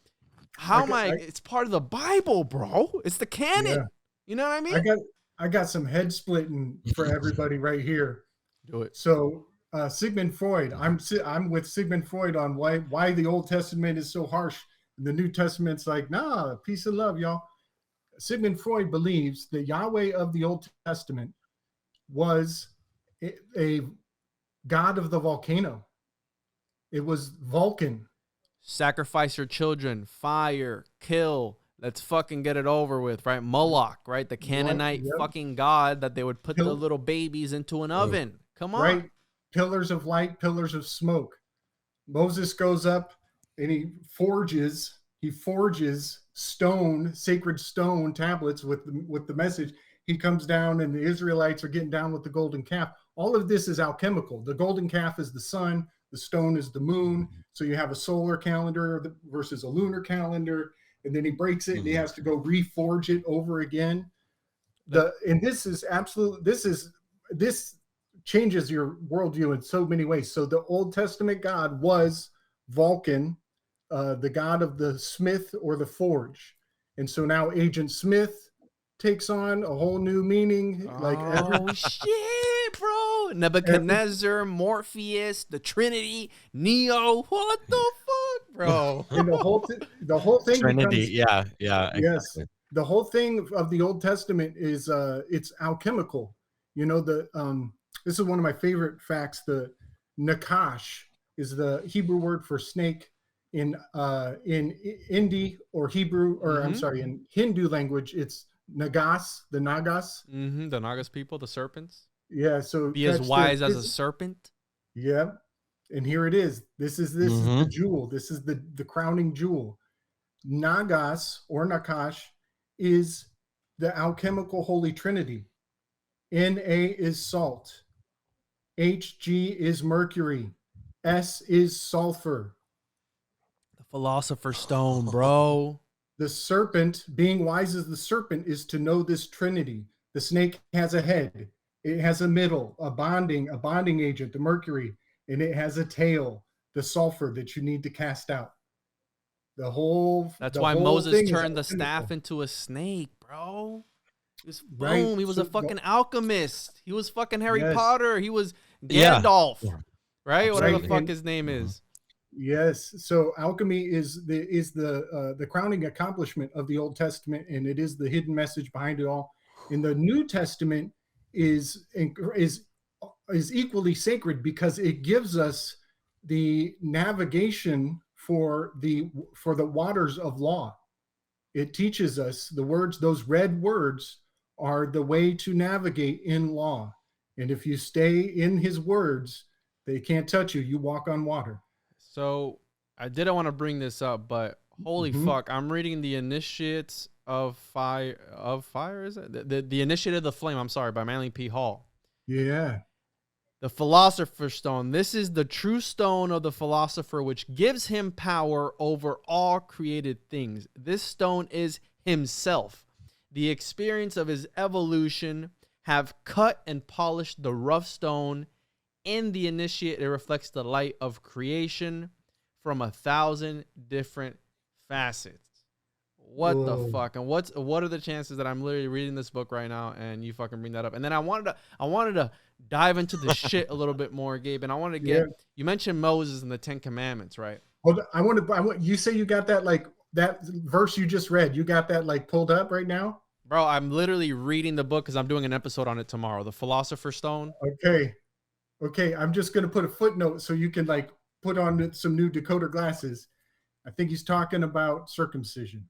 How am I? It's part of the Bible, bro. It's the canon. Yeah. You know what I mean? I got some head splitting for everybody right here. Do it. So Sigmund Freud, I'm with Sigmund Freud on why the Old Testament is so harsh. And the New Testament's like, nah, peace and love, y'all. Sigmund Freud believes the Yahweh of the Old Testament was a god of the volcano. It was Vulcan. Sacrifice your children, fire, kill. Let's fucking get it over with, right? Moloch, right? The Canaanite fucking god that they would put the little babies into an oven. Come on. Right. Pillars of light, pillars of smoke. Moses goes up and he forges stone, sacred stone tablets with the message. He comes down and the Israelites are getting down with the golden calf. All of this is alchemical. The golden calf is the sun. The stone is the moon. So you have a solar calendar versus a lunar calendar. And then he breaks it and he has to go reforge it over again. And this is absolute, this changes your worldview in so many ways. So the Old Testament God was Vulcan, the god of the smith or the forge. And so now Agent Smith takes on a whole new meaning. Shit, bro. Nebuchadnezzar, Morpheus, the Trinity, Neo. What the fuck, bro? And the whole thing Trinity, becomes, yes. Exactly. The whole thing of the Old Testament is it's alchemical. You know, this is one of my favorite facts. The nakash is the Hebrew word for snake in Hindi or Hebrew, or I'm sorry, in Hindu language, it's nagas, the nagas. The nagas people, the serpents. Yeah, so be as wise as a serpent. Yeah, and here it is. This is the jewel. This is the crowning jewel. Nagas or nakash is the alchemical Holy Trinity. Na is salt. Hg is mercury. S is sulfur. The philosopher's stone, bro. The serpent, being wise as the serpent, is to know this Trinity. The snake has a head. It has a middle, a bonding agent, the mercury, and it has a tail, the sulfur that you need to cast out. That's why Moses turned the staff into a snake, bro. Boom. He was a fucking alchemist. He was fucking Harry Potter. He was Gandalf, right? Whatever the fuck his name is. Yes. So alchemy is the crowning accomplishment of the Old Testament, and it is the hidden message behind it all. In the New Testament is equally sacred because it gives us the navigation for the waters of law. It teaches us the words, those red words are the way to navigate in law. And if you stay in his words, they can't touch you. You walk on water. So I didn't want to bring this up, but holy fuck, I'm reading the Initiates of Fire, is it? The Initiate of the Flame, I'm sorry, by Manly P. Hall. Yeah. The Philosopher's Stone. This is the true stone of the philosopher, which gives him power over all created things. This stone is himself. The experience of his evolution have cut and polished the rough stone. In the Initiate, it reflects the light of creation from 1,000 different facets. What the fuck? And what are the chances that I'm literally reading this book right now and you fucking bring that up? And then I wanted to dive into the shit a little bit more, Gabe. And I wanted to get you mentioned Moses and the 10 Commandments, right? Well, I want you say you got that, like that verse you just read. You got that like pulled up right now? Bro, I'm literally reading the book because I'm doing an episode on it tomorrow. The Philosopher's Stone. Okay, I'm just going to put a footnote so you can like put on some new decoder glasses. I think he's talking about circumcision.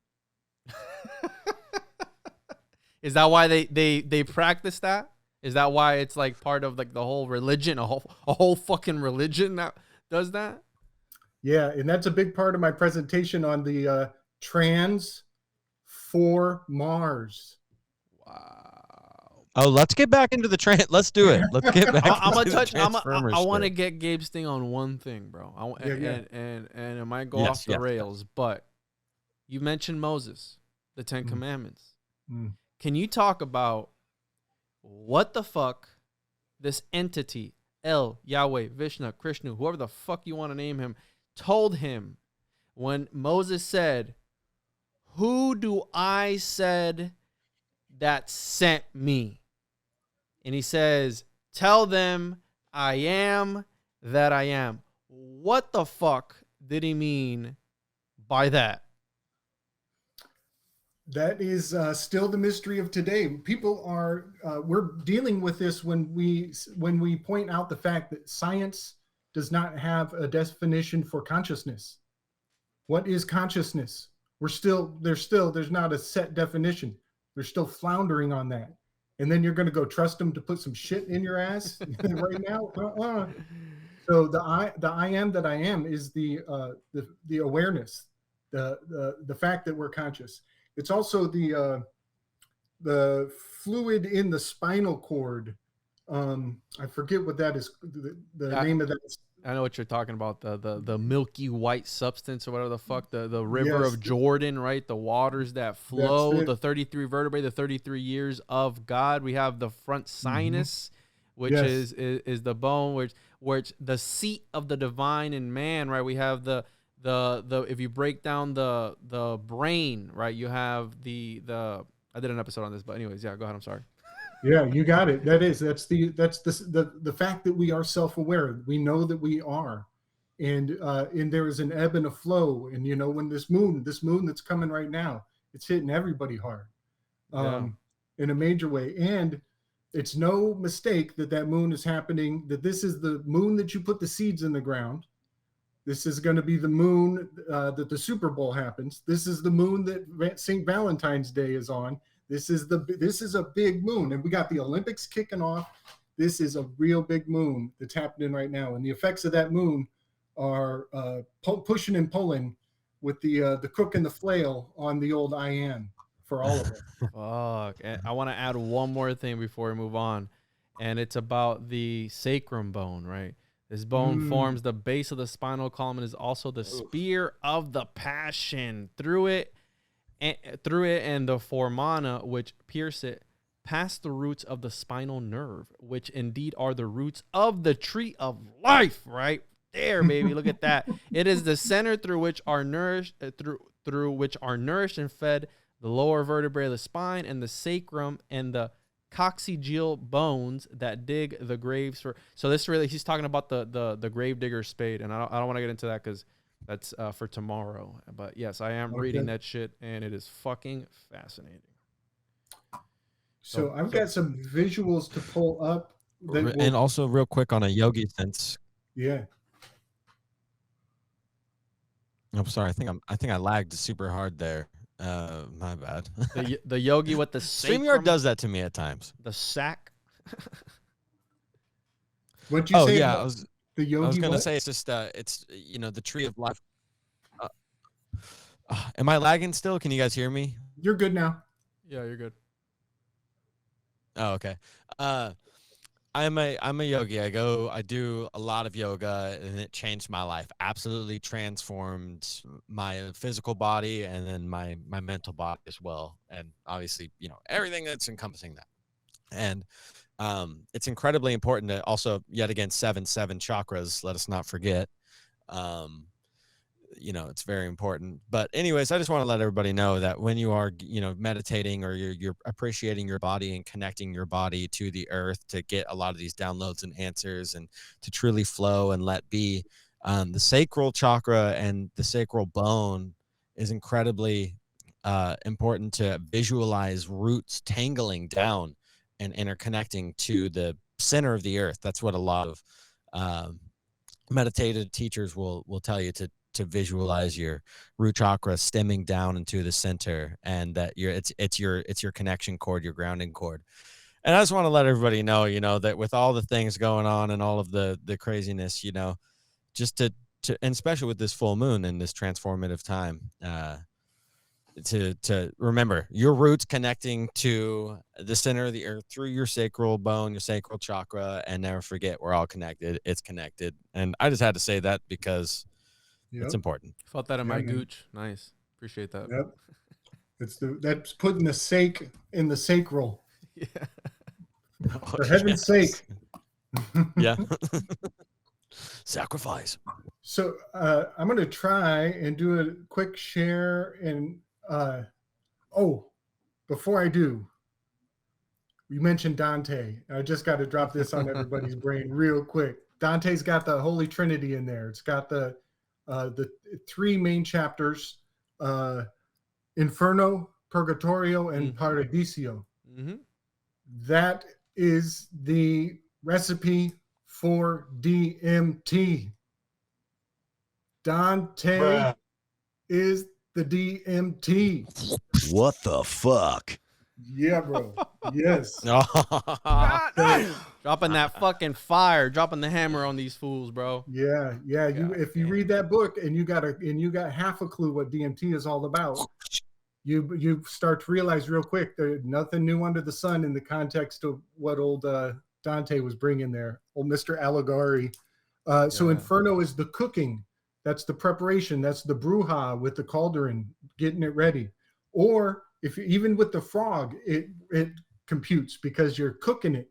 Is that why they practice that? Is that why it's like part of like the whole religion, a whole fucking religion that does that? Yeah, and that's a big part of my presentation on the trans for Mars. Wow. Oh, let's get back into the trend. Let's do it. Let's get back. I want to get Gabe's thing on one thing, bro. And it might go off the rails, but you mentioned Moses, the 10 Commandments. Can you talk about what the fuck this entity, El, Yahweh, Vishnu, Krishna, whoever the fuck you want to name him, told him when Moses said, "Who do I said that sent me?" And he says, "Tell them I am that I am." What the fuck did he mean by that? That is still the mystery of today. People are we're dealing with this when we point out the fact that science does not have a definition for consciousness. What is consciousness? There's not a set definition. They're still floundering on that. And then you're going to go trust them to put some shit in your ass right now? So the I am that I am is the awareness, the fact that we're conscious. It's also the fluid in the spinal cord. I forget what that is. The name of that I know what you're talking about. The milky white substance or whatever the fuck. The river Yes, of Jordan, right? The waters that that's flow. it. The 33 vertebrae. The 33 years of God. We have the front Mhm. sinus, which Yes. is the bone, which the seat of the divine in man, right? We have the if you break down the brain, right? You have the I did an episode on this, but anyways, yeah. Go ahead. I'm sorry. Yeah, you got it. That's the fact that we are self-aware. We know that we are, and there is an ebb and a flow. And you know, when this moon that's coming right now, it's hitting everybody hard, Yeah. in a major way. And it's no mistake that that moon is happening. That this is the moon that you put the seeds in the ground. This is going to be the moon that the Super Bowl happens. This is the moon that St. Valentine's Day is on. This is a big moon, and we got the Olympics kicking off. This is a real big moon that's happening right now, and the effects of that moon are pushing and pulling with the crook and the flail on the old IN for all of us. Fuck. And I want to add one more thing before we move on, and it's about the sacrum bone, right? This bone forms the base of the spinal column and is also the spear of the passion. Through it and the formana which pierce it, past the roots of the spinal nerve, which indeed are the roots of the tree of life, right? There, baby. Look at that. It is the center through which are nourished through which are nourished and fed the lower vertebrae of the spine and the sacrum and the coccygeal bones that dig the graves for. So this really, he's talking about the grave digger spade, and I don't want to get into that because that's for tomorrow. But yes, I am reading that shit, and it is fucking fascinating. So I've got some visuals to pull up. And also, real quick on a yogi sense. Yeah. I'm sorry. I think I lagged super hard there. My bad. The yogi with the sacrum. StreamYard does that to me at times. The sack. What'd you say? Yeah, the yogi. I was gonna say it's just it's the tree of life. Am I lagging still? Can you guys hear me? You're good now. Yeah, you're good. Oh, okay. I'm a yogi. I do a lot of yoga, and it changed my life. Absolutely transformed my physical body and then my mental body as well. And obviously, everything that's encompassing that. And it's incredibly important to also, yet again, 7 chakras. Let us not forget. It's very important. But anyways, I just want to let everybody know that when you are, meditating or you're appreciating your body and connecting your body to the earth to get a lot of these downloads and answers and to truly flow and let be, the sacral chakra and the sacral bone is incredibly important to visualize roots tangling down and interconnecting to the center of the earth. That's what a lot of meditative teachers will tell you, to visualize your root chakra stemming down into the center, and that it's your connection cord, your grounding cord. And I just want to let everybody know, that with all the things going on and all of the craziness, just to and especially with this full moon and this transformative time, to remember your roots connecting to the center of the earth through your sacral bone, your sacral chakra, and never forget, we're all connected. It's connected. And I just had to say that because it's important. Felt that in my gooch. Nice. Appreciate that. Yep. That's putting the sake in the sacral. Yeah. For heaven's sake. Yeah. Sacrifice. So I'm going to try and do a quick share. And before I do, you mentioned Dante. I just got to drop this on everybody's brain real quick. Dante's got the Holy Trinity in there. It's got the 3 main chapters, Inferno, Purgatorio, and Paradiso. Mm-hmm. That is the recipe for DMT. Dante is the DMT. What the fuck? Yeah, bro. Yes. Dropping that fucking fire, dropping the hammer on these fools, bro. Yeah. If you read that book and you got half a clue what DMT is all about, you start to realize real quick there's nothing new under the sun in the context of what old Dante was bringing there. Old Mr. Alighieri. So Yeah. Inferno is the cooking. That's the preparation. That's the bruja with the cauldron, getting it ready. Or if even with the frog, it computes because you're cooking it,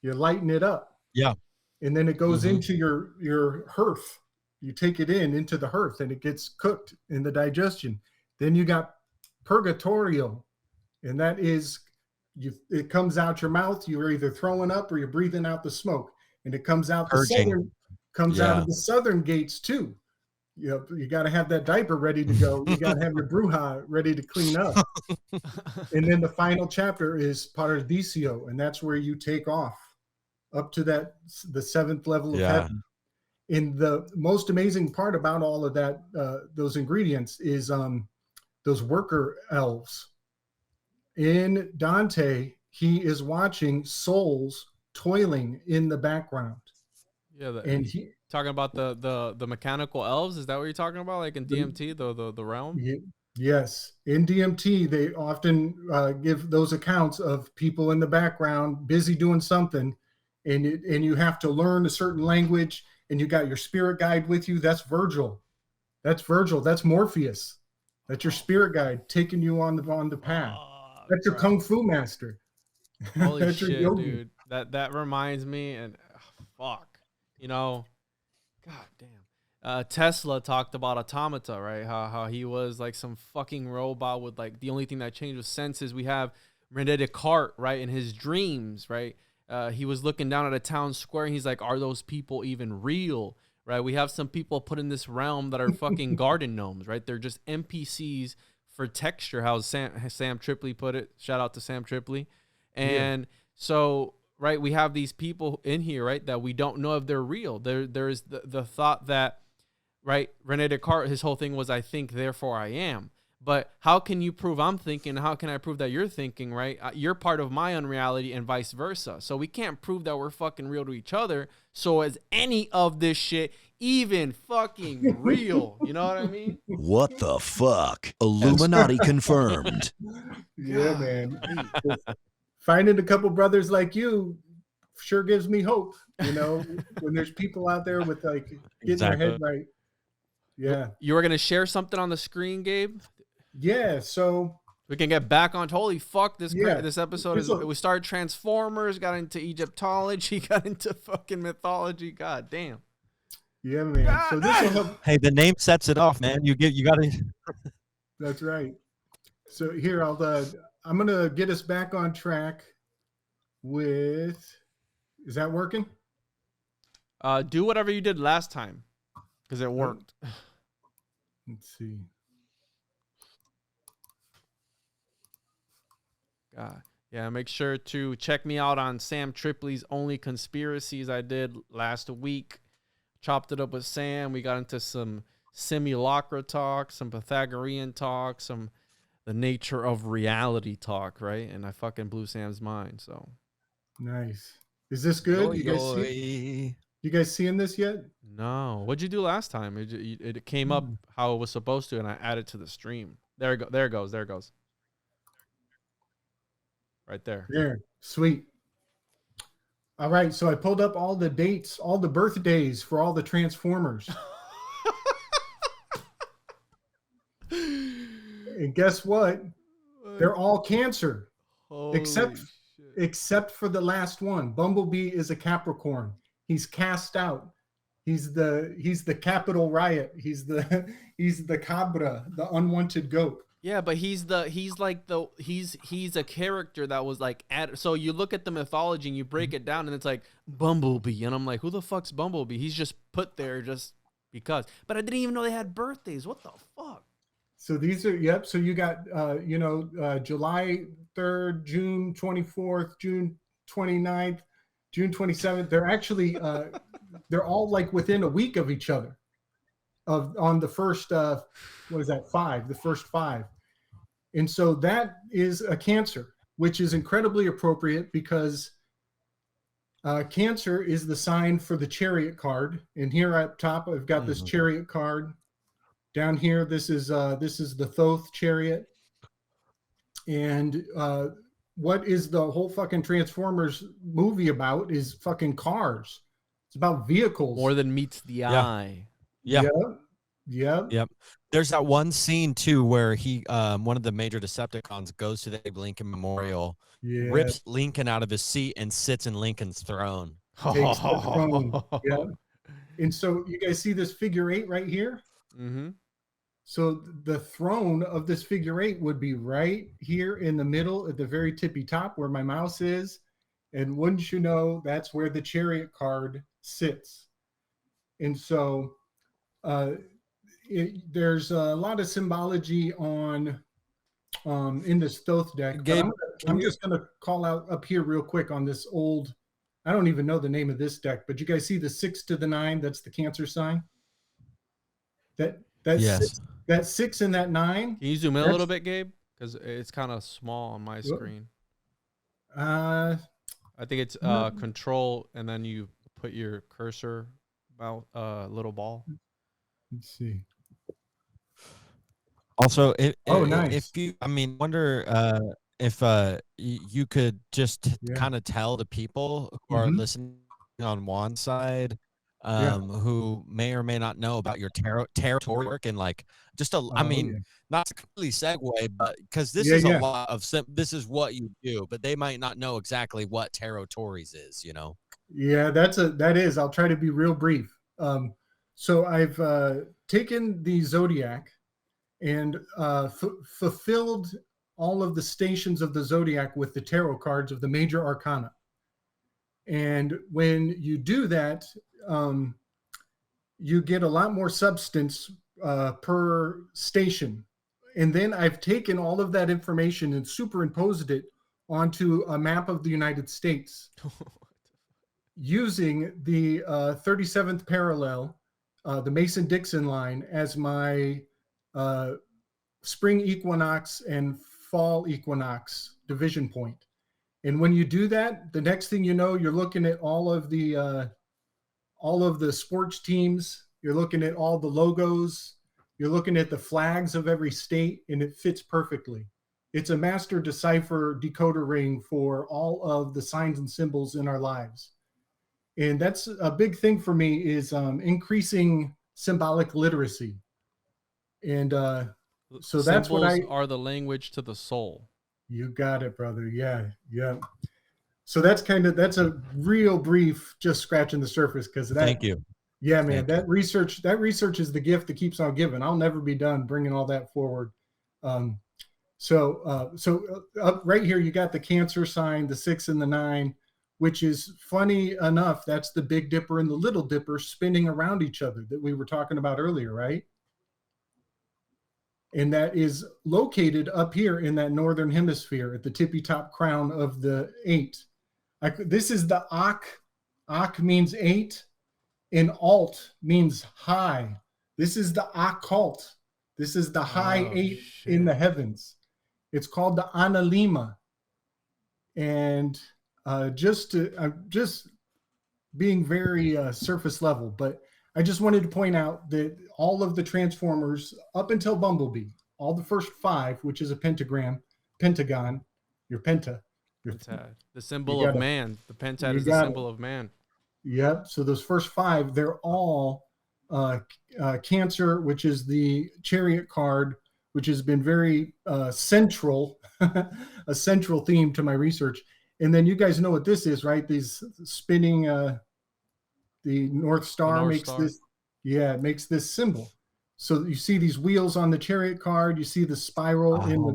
you're lighting it up. Yeah. And then it goes into your hearth. You take it into the hearth and it gets cooked in the digestion. Then you got purgatorio, and that is it comes out your mouth. You're either throwing up or you're breathing out the smoke, and it comes out Purging. out of the southern gates too. You got to have that diaper ready to go. You got to have your bruja ready to clean up. And then the final chapter is Paradiso, and that's where you take off up to the 7th level of heaven. And the most amazing part about all of that, those ingredients, is those worker elves. In Dante, he is watching souls toiling in the background. Yeah, and he talking about the mechanical elves. Is that what you're talking about? Like in DMT, the realm? Yes, in DMT, they often give those accounts of people in the background busy doing something, and you have to learn a certain language, and you got your spirit guide with you. That's Virgil. That's Morpheus. That's your spirit guide taking you on the path. That's your kung fu master. Holy That's shit, your dude. That reminds me, and fuck, god damn. Tesla talked about automata, right? How he was like some fucking robot with like the only thing that changed was senses. We have René Descartes, right? In his dreams, right? He was looking down at a town square and he's like, are those people even real? Right? We have some people put in this realm that are fucking garden gnomes, right? They're just NPCs for texture. How Sam Tripoli put it. Shout out to Sam Tripoli. And so, right, we have these people in here, right, that we don't know if they're real. There is the thought that, right, René Descartes, his whole thing was, I think, therefore I am. But how can you prove I'm thinking? How can I prove that you're thinking, right? You're part of my unreality and vice versa. So we can't prove that we're fucking real to each other. So is any of this shit even fucking real? You know what I mean? What the fuck? Illuminati confirmed. Yeah, man. Finding a couple brothers like you sure gives me hope, when there's people out there with like getting their head right. Yeah. You were going to share something on the screen, Gabe? Yeah, so we can get back on. Holy fuck! This episode is. We started Transformers, got into Egyptology, got into fucking mythology. God damn. Yeah, man. God, so this will help. Hey, the name sets it off, man. You got to. That's right. So here I'm gonna get us back on track with. Is that working? Do whatever you did last time, because it worked. Let's see. God. Yeah, make sure to check me out on Sam Tripoli's Only Conspiracies I did last week. Chopped it up with Sam. We got into some simulacra talk, some Pythagorean talk, some the nature of reality talk, right? And I fucking blew Sam's mind, so. Nice. Is this good? You guys seeing this yet? No. What'd you do last time? It came up how it was supposed to, and I added to the stream. There it goes. Right there. There. Sweet. All right. So I pulled up all the dates, all the birthdays for all the Transformers. And guess what? They're all Cancer. Except for the last one. Bumblebee is a Capricorn. He's cast out. He's the capital riot. He's the cabra, the unwanted goat. Yeah, but he's a character that was like so you look at the mythology and you break it down and it's like Bumblebee, and I'm like, who the fuck's Bumblebee? He's just put there just because. But I didn't even know they had birthdays. What the fuck? So these are so you got July 3rd, June 24th, June 29th, June 27th. They're actually they're all like within a week of each other. On the first what is that, 5, the first 5. And so that is a Cancer, which is incredibly appropriate because Cancer is the sign for the Chariot card. And here up top, I've got this Chariot card. Down here, this is the Thoth Chariot. And what is the whole fucking Transformers movie about is fucking cars. It's about vehicles. More than meets the Yeah. eye. Yeah. Yep. There's that one scene too where he, one of the major Decepticons, goes to the Abe Lincoln Memorial, Yeah. rips Lincoln out of his seat, and sits in Lincoln's throne. Takes the throne. Yep. And so you guys see this figure 8 right here? Mm-hmm. So the throne of this figure 8 would be right here in the middle at the very tippy top where my mouse is. And wouldn't you know, that's where the Chariot card sits. And so there's a lot of symbology on in this Thoth deck. Gabe, I'm just going to call out up here real quick on this old, I don't even know the name of this deck, but you guys see the 6 to the 9? That's the Cancer sign. Yes. That 6 and that 9. Can you zoom in a little bit, Gabe? Because it's kind of small on my screen. I think it's control, and then you put your cursor about little ball. Let's see. Also, nice. if you, I mean, wonder if you could just kind of tell the people who are listening on Juan's side, who may or may not know about your tarot work, and like just I mean, not to completely segue, but because this is a lot of this is what you do, but they might not know exactly what Tarot-tories is, you know. Yeah, that is. I'll try to be real brief. So I've taken the Zodiac and fulfilled all of the stations of the Zodiac with the tarot cards of the major arcana. And when you do that, you get a lot more substance per station. And then I've taken all of that information and superimposed it onto a map of the United States using the 37th parallel, the Mason-Dixon line, as my spring equinox and fall equinox division point. And when you do that, the next thing you know, you're looking at all of the sports teams, you're looking at all the logos, you're looking at the flags of every state, and it fits perfectly. It's a master decipher decoder ring for all of the signs and symbols in our lives. And that's a big thing for me, is increasing symbolic literacy. And so that's what are the language to the soul. You got it, brother. Yeah. So that's a real brief, just scratching the surface, because that. Thank you. Yeah, man. That research is the gift that keeps on giving. I'll never be done bringing all that forward. So up right here, you got the Cancer sign, the 6 and the 9, which is funny enough. That's the Big Dipper and the Little Dipper spinning around each other that we were talking about earlier, right? And that is located up here in that northern hemisphere at the tippy top crown of the 8. This is the Ak. Ak means 8, and Alt means high. This is the occult. This is the high 8 in the heavens. It's called the Analemma. And I'm just being very surface level, but I just wanted to point out that all of the Transformers up until Bumblebee, all the first 5, which is a pentagon, your Pentad, the symbol of man. The Pentad is the symbol of man. Yep. So those first 5, they're all Cancer, which is the Chariot card, which has been very central, a central theme to my research. And then you guys know what this is, right? These spinning, the North Star makes this symbol. So you see these wheels on the Chariot card. You see the spiral in the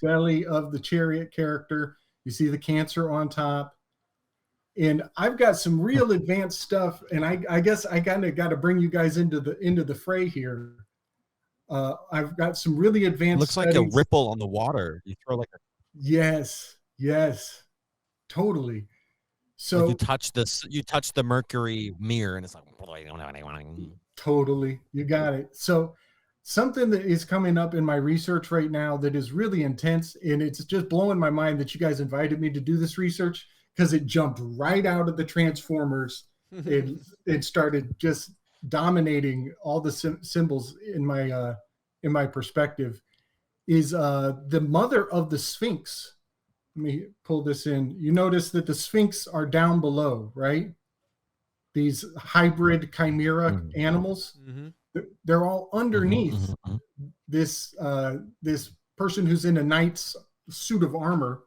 belly of the Chariot character. You see the Cancer on top. And I've got some real advanced stuff, and I guess I kind of got to bring you guys into the fray here. I've got some really advanced. Looks like a ripple on the water. You throw like a. Yes, totally. So like you touch the Mercury mirror, and it's like. Totally, you got it. So something that is coming up in my research right now that is really intense, and it's just blowing my mind that you guys invited me to do this research, because it jumped right out of the Transformers. It started just dominating all the symbols in my perspective. Is the mother of the Sphinx. Let me pull this in. You notice that the Sphinx are down below, right? these hybrid chimera animals. They're all underneath this this person who's in a knight's suit of armor,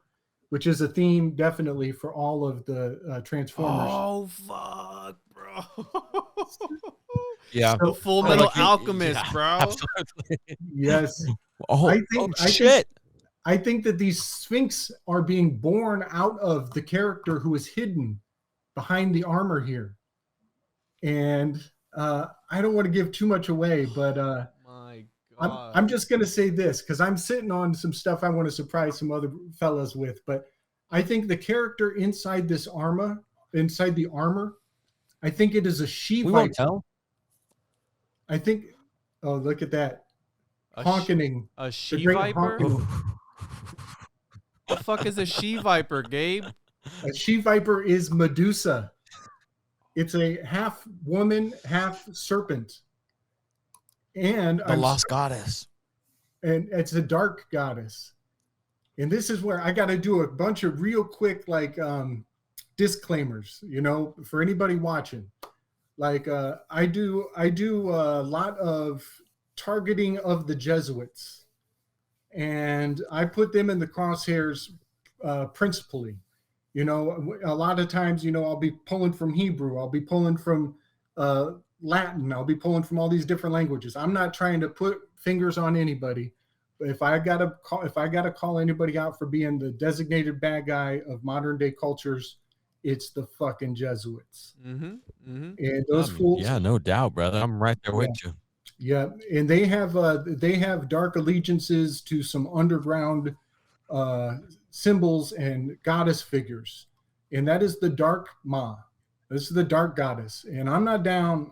which is a theme definitely for all of the Transformers. Oh fuck, bro! Yeah, The Full Metal Alchemist, bro. Absolutely. Yes. Oh, shit. I think that these Sphinx are being born out of the character who is hidden behind the armor here. And I don't want to give too much away, but my God. I'm just going to say this because I'm sitting on some stuff I want to surprise some other fellas with. But I think the character inside this armor, I think it is a she We viper. won't tell. I think, oh, look at that. Honkening. A she viper? Honkening. The fuck is a she viper, Gabe? A she viper is Medusa. It's a half woman, half serpent. And the lost goddess. And it's a dark goddess. And this is where I got to do a bunch of real quick, like, disclaimers, you know, for anybody watching. Like, I do a lot of targeting of the Jesuits, and I put them in the crosshairs principally. You know, a lot of times, you know, I'll be pulling from Hebrew, I'll be pulling from Latin, I'll be pulling from all these different languages. I'm not trying to put fingers on anybody. But if I gotta call anybody out for being the designated bad guy of modern day cultures, it's the fucking Jesuits. And those fools. Yeah, no doubt, brother. I'm right there with you. Yeah, and they have dark allegiances to some underground symbols and goddess figures, and that is the Dark Ma. This is the dark goddess, and I'm not down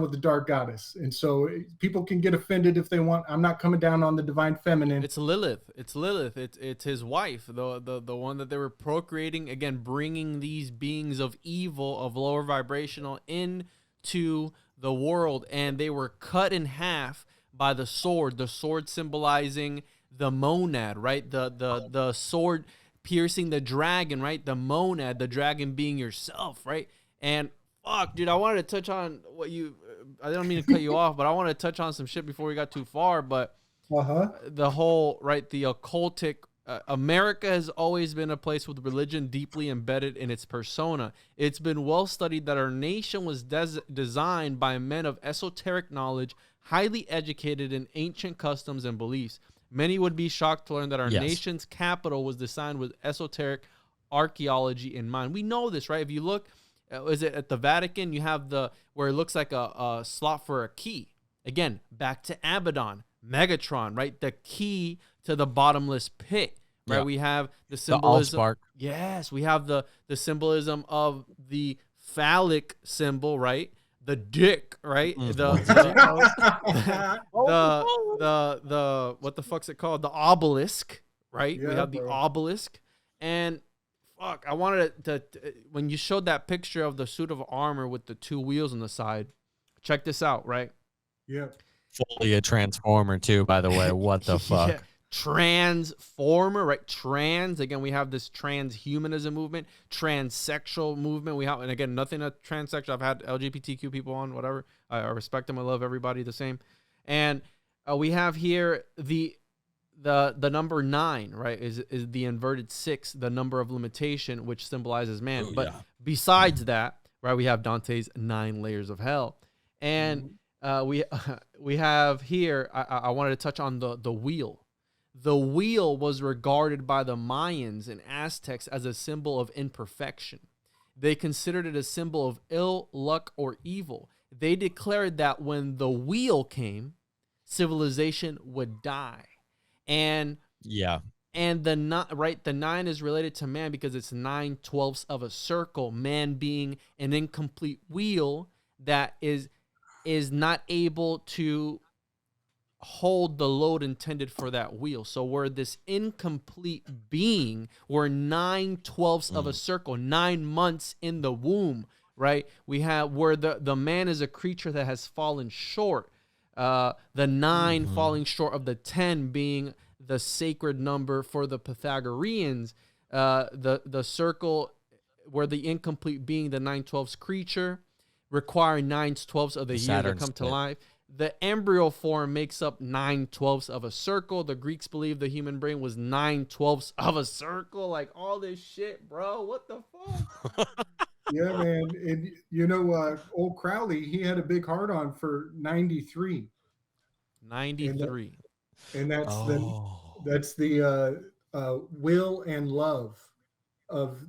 with the dark goddess. And so people can get offended if they want. I'm not coming down on the divine feminine. It's Lilith. It's his wife, the one that they were procreating, again, bringing these beings of evil, of lower vibrational, into the world, and they were cut in half by the sword symbolizing the monad, right? The sword piercing the dragon, right? The monad, the dragon being yourself, right? And fuck, dude, I wanted to touch on what I don't mean to cut you off, but I want to touch on some shit before we got too far. But the whole, right, the occultic, America has always been a place with religion deeply embedded in its persona. It's been well studied that our nation was designed by men of esoteric knowledge, highly educated in ancient customs and beliefs. Many would be shocked to learn that our nation's capital was designed with esoteric archaeology in mind. We know this, right? If you look, is it at the Vatican? You have where it looks like a slot for a key. Again, back to Abaddon, Megatron, right? The key to the bottomless pit, right? Yeah. We have the symbolism. The Allspark. Yes, we have the symbolism of the phallic symbol, right? The dick, right? The what the fuck's it called? The obelisk, right? Yeah, we have the obelisk. And fuck, I wanted to when you showed that picture of the suit of armor with the two wheels on the side, check this out, right? Yeah. Fully a transformer too, by the way. What the fuck? Yeah. Transformer, right? Trans, again, we have this transhumanism movement, transsexual movement. We have, and again, nothing transsexual. I've had LGBTQ people on, whatever. I respect them. I love everybody the same. And we have here the number 9, right? Is the inverted 6, the number of limitation, which symbolizes man. But besides that, right, we have Dante's 9 layers of hell. And we have here, I wanted to touch on the wheel. The wheel was regarded by the Mayans and Aztecs as a symbol of imperfection. They considered it a symbol of ill luck or evil. They declared that when the wheel came, civilization would die. And the 9 is related to man because it's 9/12 of a circle, man being an incomplete wheel that is not able to hold the load intended for that wheel. So we're this incomplete being. We're 9/12 of a circle, 9 months in the womb, right? We have where the man is a creature that has fallen short. The 9 falling short of the 10 being the sacred number for the Pythagoreans. The circle where the incomplete being, the 9/12 creature. require 9/12 of the year to Saturn come to split. life. The embryo form makes up 9/12 of a circle. The Greeks believed the human brain was 9/12 of a circle. Like all this shit, bro. What the fuck? Yeah, man. And you know, old Crowley, he had a big heart on for 93. 93. And that's Oh, the will and love of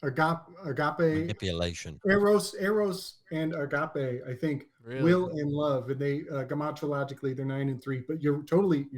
agape, manipulation. eros and agape, I think. Really? Will and love, and they gematrologically they're 9 and 3. But you're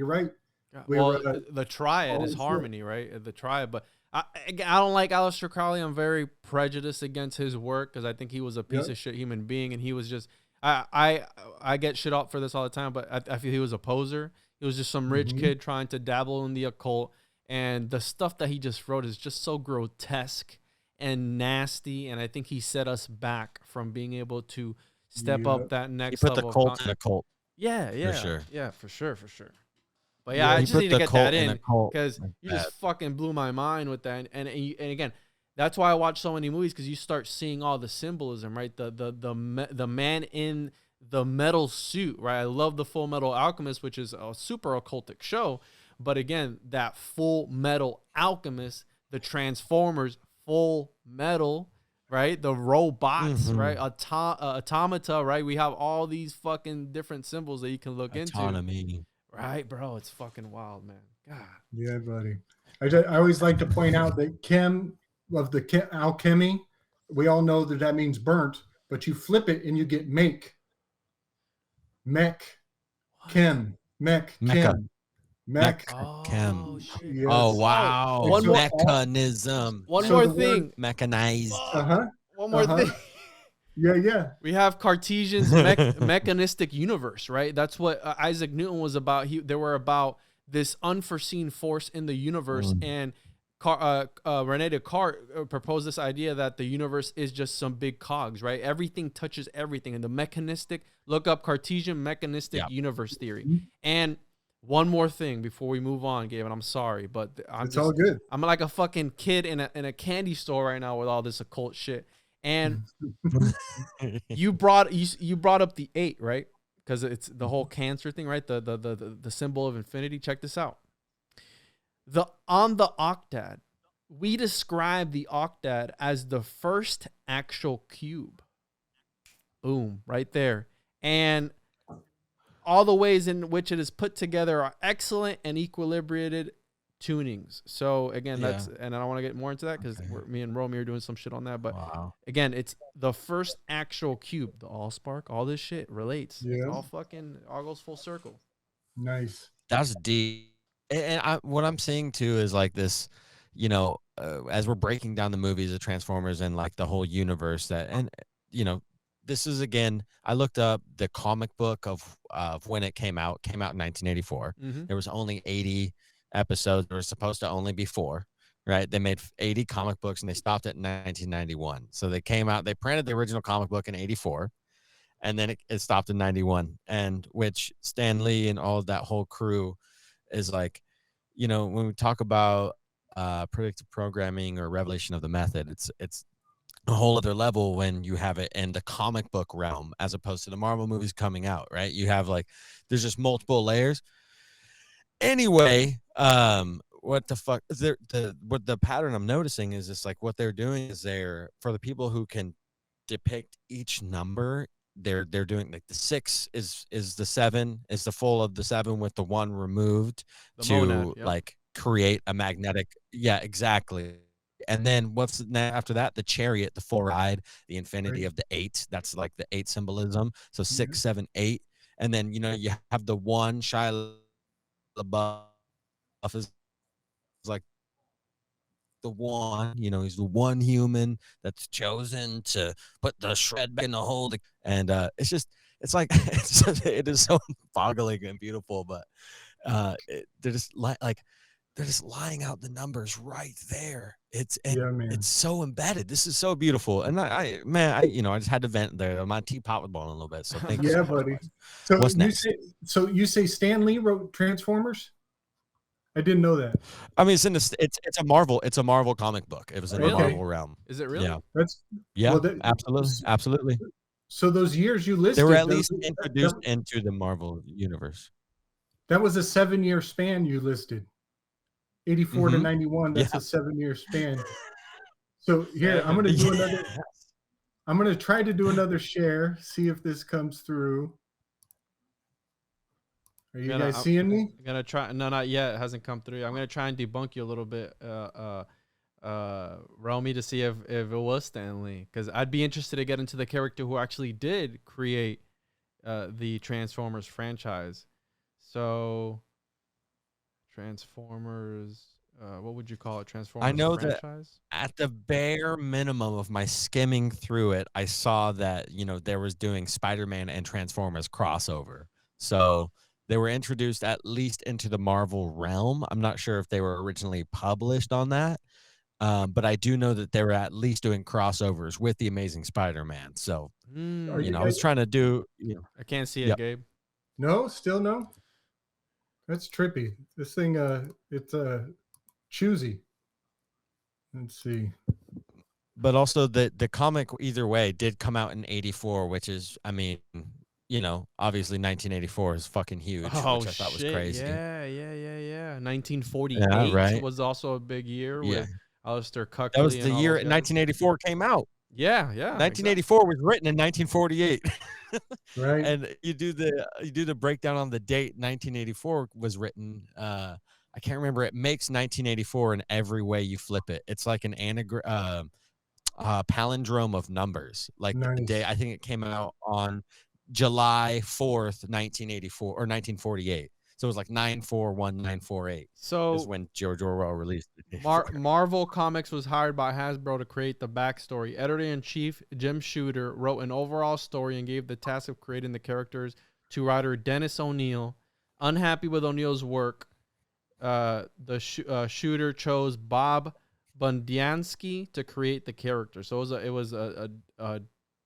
right. Yeah, We're, well, the triad all is in harmony, right? The triad, but I don't like Aleister Crowley. I'm very prejudiced against his work because I think he was a piece Yeah. of shit human being, and he was just I get shit up for this all the time, but I feel he was a poser. He was just some rich Mhm. kid trying to dabble in the occult, and the stuff that he just wrote is just so grotesque and nasty, and I think he set us back from being able to step Yeah. up that He next put the level. cult in a cult. Yeah, sure. yeah, for sure. But Yeah, yeah, I he just put need to the get cult that in a in cult because like you that. just fucking blew my mind with that. And again, that's why I watch so many movies because you start seeing all the symbolism, right? The man in the metal suit, right? I love the Full Metal Alchemist, which is a super occultic show. But again, that Full Metal Alchemist, the Transformers, Full Metal, right? The robots, Mhm. right? Automata, right? We have all these fucking different symbols that you can look into. Autonomy. Right, bro? It's fucking wild, man. God. Yeah, buddy. I always like to point out that chem of the alchemy, we all know that means burnt, but you flip it and you get make, mech, chem, mech, Mecca. chem, mech. Chem. Oh shit. Yes. Oh wow. And One so more- Mechanism. One So more the word- thing. Mechanized. Uh-huh. One more Uh-huh. thing. Yeah. We have Cartesian's mechanistic universe, right? That's what Isaac Newton was about. They were about this unforeseen force in the universe, and Rene Descartes proposed this idea that the universe is just some big cogs, right? Everything touches everything, and the mechanistic. Look up Cartesian mechanistic universe theory. And one more thing before we move on, Gabe, and I'm sorry, but It's all good. I'm like a fucking kid in a candy store right now with all this occult shit. And you brought up the 8, right? Because it's the whole cancer thing, right? The symbol of infinity. Check this out. On the octad, we describe the octad as the first actual cube. Boom, right there. And all the ways in which it is put together are excellent and equilibrated tunings. So again, that's, and I don't want to get more into that because me and Romie are doing some shit on that. But again, it's the first actual cube. The allspark, all this shit relates. Yeah. All goes full circle. Nice. That's deep. And what I'm seeing too is like this, as we're breaking down the movies of Transformers and like the whole universe this is, again, I looked up the comic book of when it came out in 1984. Mm-hmm. There was only 80 episodes. There was supposed to only be 4, right? They made 80 comic books and they stopped it in 1991. So they came out, they printed the original comic book in 84, and then it stopped in 91. And which Stan Lee and all of that whole crew is like, when we talk about predictive programming or revelation of the method, it's a whole other level when you have it in the comic book realm as opposed to the Marvel movies coming out, right? You have there's just multiple layers. Anyway, what the fuck is what the pattern I'm noticing is just like what they're doing is for the people who can depict each number, they're doing like the 6 is the 7 is the full of the 7 with the 1 removed like create a magnetic. Yeah, exactly. And then what's after that? The chariot, the 4-eyed, the infinity of the 8. That's like the 8 symbolism. So 6, 7, 8. And then, you have the 1 Shia LaBeouf is like the 1, he's the 1 human that's chosen to put the shred back in the hole. And it is so boggling and beautiful, but they're just they're just lying out the numbers right there. It's so embedded. This is so beautiful. And I just had to vent there. My teapot was boiling a little bit. So thank you. Yeah, so much. buddy. So you say Stan Lee wrote Transformers? I didn't know that. I mean, it's a Marvel comic book. It was in the Really? Marvel realm. Is it really? Yeah. That's Yeah, well. absolutely. So those years you They were listed, at least introduced into the Marvel universe. that was a 7-year span you listed. 84 to 91. Yeah. That's a 7-year span. So here, I'm 7. going to do Yeah. another. I'm going to try to do another share. See if this comes through. Are you guys seeing me? I'm gonna try. No, not yet. It hasn't come through. I'm gonna try and debunk you a little bit, Romie, to see if it was Stanley, because I'd be interested to get into the character who actually did create the Transformers franchise. So, Transformers. What would you call it? Transformers I know franchise? that at the bare minimum of my skimming through it, I saw that, there was doing Spider-Man and Transformers crossover. So they were introduced at least into the Marvel realm. I'm not sure if they were originally published on that. But I do know that they were at least doing crossovers with the Amazing Spider-Man. So, I was trying to do, I can't see it, Yep. Gabe. No, still no. That's trippy. This thing, it's choosy. Let's see. but also the comic either way did come out in 84, which is, I mean, obviously 1984 is fucking huge, which I thought was crazy. Yeah. 1948 Yeah, right. was also a big year with Alistair Cuckley. That was the and all year those guys. 1984 came out. Yeah. 1984 was written in 1948. Right. And you do the breakdown on the date 1984 was written. I can't remember. It makes 1984 in every way you flip it. It's like an palindrome of numbers. Like the Nice. day, I think it came out on July 4th, 1984 or 1948. So it was like 941948. So is when George Orwell released it. Marvel Comics was hired by Hasbro to create the backstory. Editor-in-chief Jim Shooter wrote an overall story and gave the task of creating the characters to writer Dennis O'Neil. Unhappy with O'Neil's work, Shooter chose Bob Bundiansky to create the character. So it was a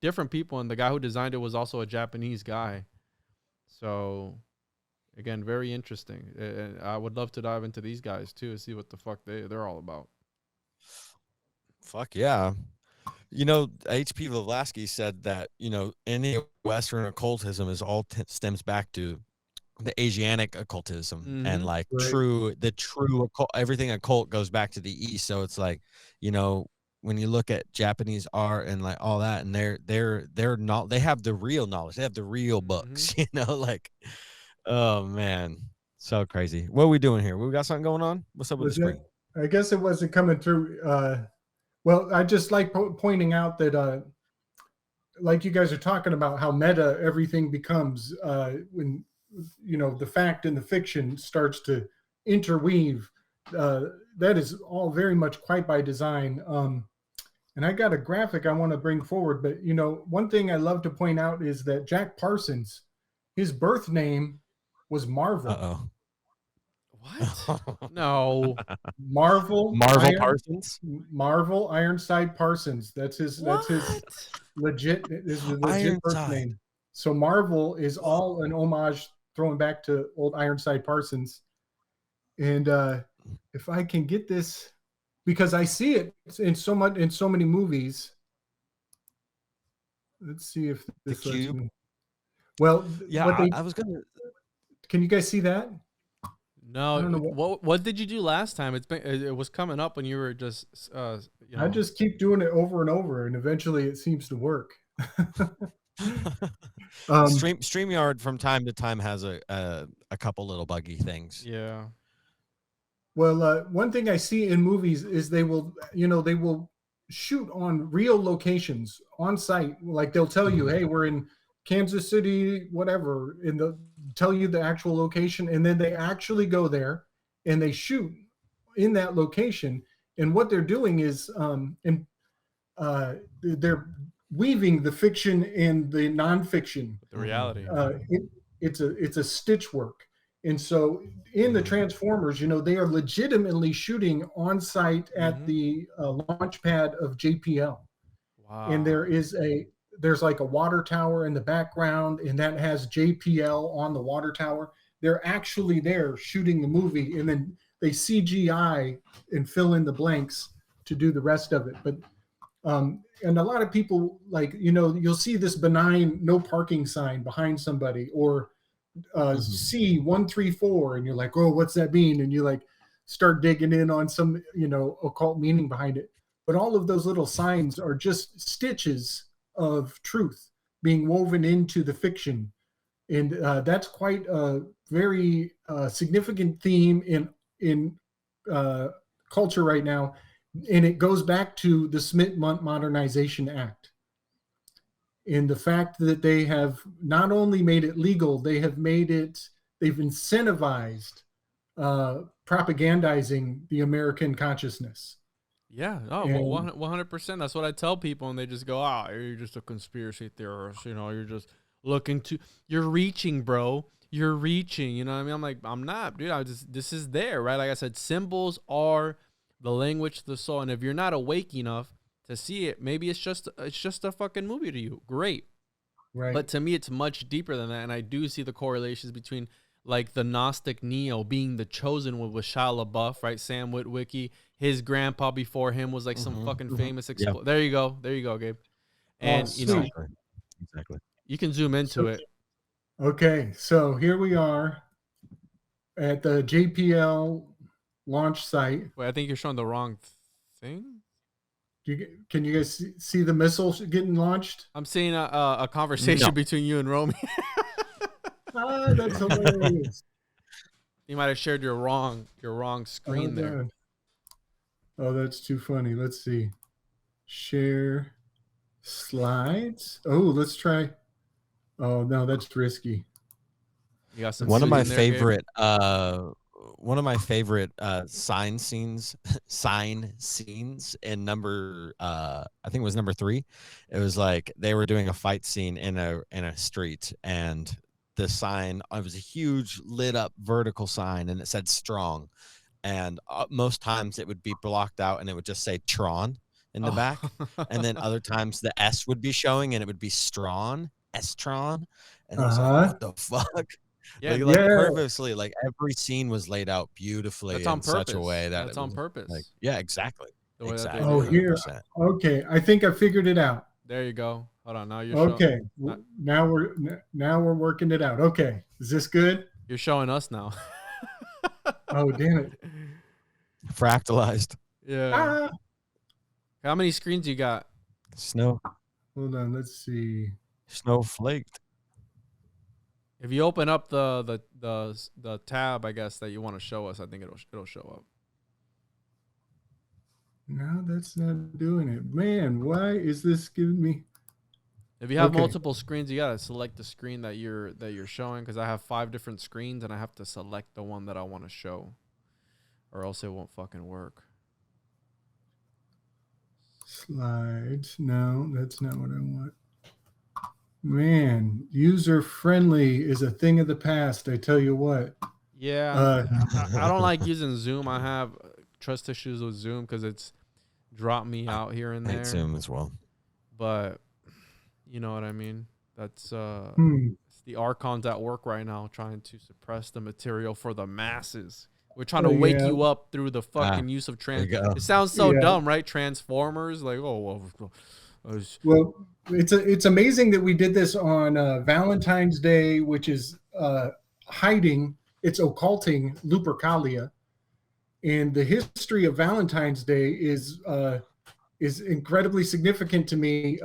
different people, and the guy who designed it was also a Japanese guy. So again, very interesting. And I would love to dive into these guys too, see what the fuck they're all about. Fuck yeah. H.P. Blavatsky said that, any Western occultism is all stems back to the Asiatic occultism, and like the true occult, everything occult goes back to the East. So it's like, when you look at Japanese art and like all that, and they're not, they have the real knowledge, they have the real books, like, oh man, so crazy. What are we doing here? We got something going on? What's up with the screen? I guess it wasn't coming through. Well, I just like pointing out that, like you guys are talking about how meta everything becomes when, the fact and the fiction starts to interweave. That is all very much quite by design. And I got a graphic I want to bring forward, but, one thing I love to point out is that Jack Parsons, his birth name was Marvel. Uh-oh. What? No. Marvel Parsons? Marvel Ironside Parsons. That's his legit birth name. So Marvel is all an homage throwing back to old Ironside Parsons. And if I can get this, because I see it in so many movies. Let's see if this The Cube. Well, yeah, I was gonna. Can you guys see that? No. I don't know what did you do last time? It was coming up when you were just. I just keep doing it over and over, and eventually it seems to work. StreamYard from time to time has a couple little buggy things. Yeah. Well, one thing I see in movies is they will shoot on real locations on site. Like they'll tell you, hey, we're in Kansas City, whatever, and they'll tell you the actual location, and then they actually go there and they shoot in that location. And what they're doing is they're weaving the fiction and the nonfiction. The reality. It's a stitch work. And so in the Transformers, they are legitimately shooting on site at the launch pad of JPL. Wow. And there's like a water tower in the background, and that has JPL on the water tower. They're actually there shooting the movie. And then they CGI and fill in the blanks to do the rest of it. But and a lot of people, like, you know, you'll see this benign no parking sign behind somebody, or C134, and you're like, oh, what's that mean? And you like start digging in on some, you know, occult meaning behind it. But all of those little signs are just stitches of truth being woven into the fiction. And that's quite a very significant theme in culture right now. And it goes back to the Smith Modernization Act. And the fact that they have not only made it legal, they've incentivized propagandizing the American consciousness. Yeah, oh, And- 100%. That's what I tell people, and they just go, you're just a conspiracy theorist, you know, you're just you're reaching, bro. You're reaching, you know what I mean? I'm like, I'm not, dude. This is there, right? Like I said, symbols are the language of the soul, and if you're not awake enough to see it, maybe it's just a fucking movie to you. Great. Right. But to me, it's much deeper than that, and I do see the correlations between like the Gnostic Neo being the chosen one with Shia LaBeouf, right? Sam Witwicky, his grandpa before him was like some fucking famous explorer. There you go, Gabe. And you know, exactly. You can zoom into it. Okay, so here we are at the JPL launch site. Wait, I think you're showing the wrong thing. Can you guys see the missile getting launched? I'm seeing a conversation between you and Romie. That's hilarious. You might have shared your wrong screen there. Oh, that's too funny. Let's see. Share slides. Oh, let's try. Oh no, that's risky. You got some one of my there, favorite sign scenes in number I think it was number 3. It was like they were doing a fight scene in a street, and the sign, it was a huge lit up vertical sign, and it said strong, and most times it would be blocked out and it would just say Tron in the back, and then other times the S would be showing and it would be Stron, S-Tron, and I was like, what the fuck? Yeah, like purposely, like every scene was laid out beautifully in such a way that that's on purpose. Like, yeah, exactly. Exactly. Oh, here. 100%. Okay, I think I figured it out. There you go. Hold on, now you're okay. Now we're working it out. Okay, is this good? You're showing us now. Oh, damn it! Fractalized. Yeah. How many screens you got? Snow. Hold on. Let's see. Snowflaked. If you open up the tab, I guess, that you want to show us, I think it'll show up. No, that's not doing it. Man, why is this giving me? If you have multiple screens, you gotta select the screen that you're showing, because I have 5 different screens and I have to select the one that I want to show, or else it won't fucking work. Slides. No, that's not what I want. Man, user friendly is a thing of the past. I tell you what. Yeah, I don't like using Zoom. I have trust issues with Zoom because it's dropped me out here and there. I hate Zoom as well. But you know what I mean. That's it's the archons at work right now, trying to suppress the material for the masses. We're trying to wake you up through the fucking use of trans. It sounds so dumb, right? Transformers, like Well, it's amazing that we did this on Valentine's Day, which is hiding. It's occulting Lupercalia, and the history of Valentine's Day is incredibly significant to me.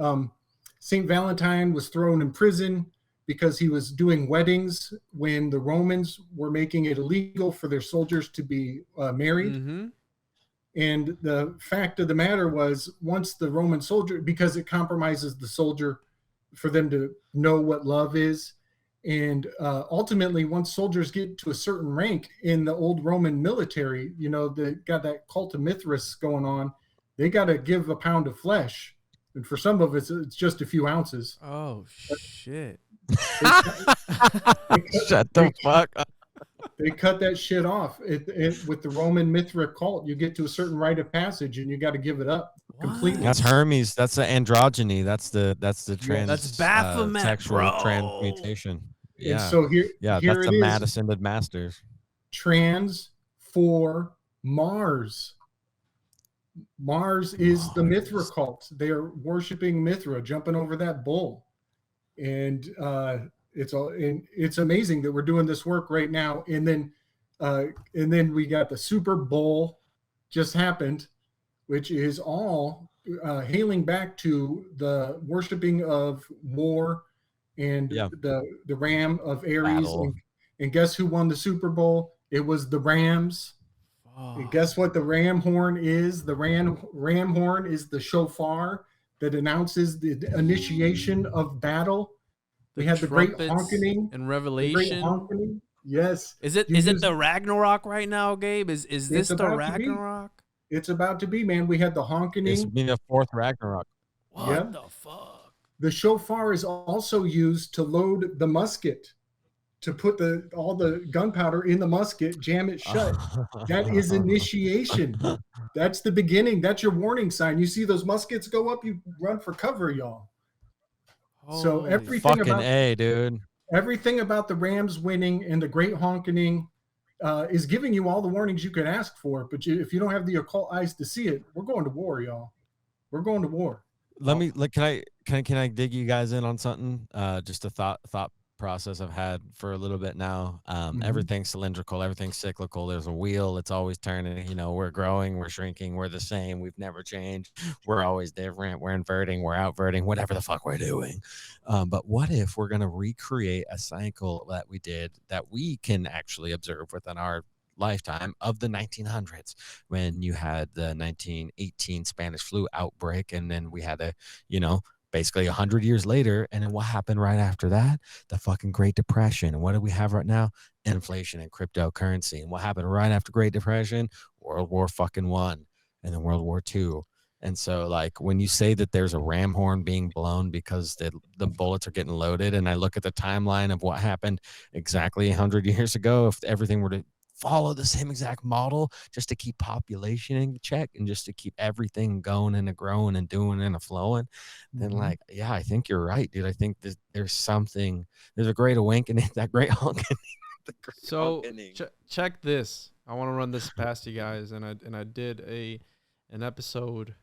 Saint Valentine was thrown in prison because he was doing weddings when the Romans were making it illegal for their soldiers to be married. Mm-hmm. And the fact of the matter was, once the Roman soldier, because it compromises the soldier for them to know what love is. And ultimately, once soldiers get to a certain rank in the old Roman military, you know, they got that cult of Mithras going on. They got to give a pound of flesh. And for some of it, it's just a few ounces. Oh, shit. Shut the fuck up. They cut that shit off. With the Roman Mithra cult, you get to a certain rite of passage and you got to give it up completely. That's Hermes. That's the androgyny. That's the trans. That's Baphomet, sexual transmutation. Yeah. And so here that's it the is. Mad Ascended Masters. Transformation. for Mars. Mars is the Mithra cult. They are worshiping Mithra, jumping over that bull. And it's amazing that we're doing this work right now. And then we got the Super Bowl just happened, which is all hailing back to the worshiping of war and the ram of Aries. And guess who won the Super Bowl? It was the Rams. And guess what the ram horn is? The ram horn is the shofar that announces the initiation of battle. We had the great honking and Revelation. Yes. Is it the Ragnarok right now, Gabe? Is this the Ragnarok? It's about to be, man. We had the honking. It's been the fourth Ragnarok. What the fuck? The shofar is also used to load the musket, to put all the gunpowder in the musket, jam it shut. That is initiation. That's the beginning. That's your warning sign. You see those muskets go up, you run for cover, y'all. So everything about the Rams winning and the great honking is giving you all the warnings you could ask for. But if you don't have the occult eyes to see it, we're going to war, y'all. We're going to war. Can I dig you guys in on something? Just a thought process I've had for a little bit now. Everything's cylindrical, everything's cyclical. There's a wheel, it's always turning. We're growing, we're shrinking, we're the same, we've never changed, we're always different, we're inverting, we're outverting, whatever the fuck we're doing. But what if we're going to recreate a cycle that we did, that we can actually observe within our lifetime, of the 1900s, when you had the 1918 Spanish flu outbreak, and then we had basically 100 years later, and then what happened right after that? The fucking Great Depression. And what do we have right now? Inflation and cryptocurrency. And what happened right after Great Depression? World War fucking I, and then World War II. And so, like, when you say that there's a ram horn being blown because the bullets are getting loaded, and I look at the timeline of what happened exactly 100 years ago, if everything were to follow the same exact model, just to keep population in check and just to keep everything going and growing and doing and flowing, then I think you're right, dude. I think there's a great awakening, that great honking. Check this. I want to run this past you guys, and I did an episode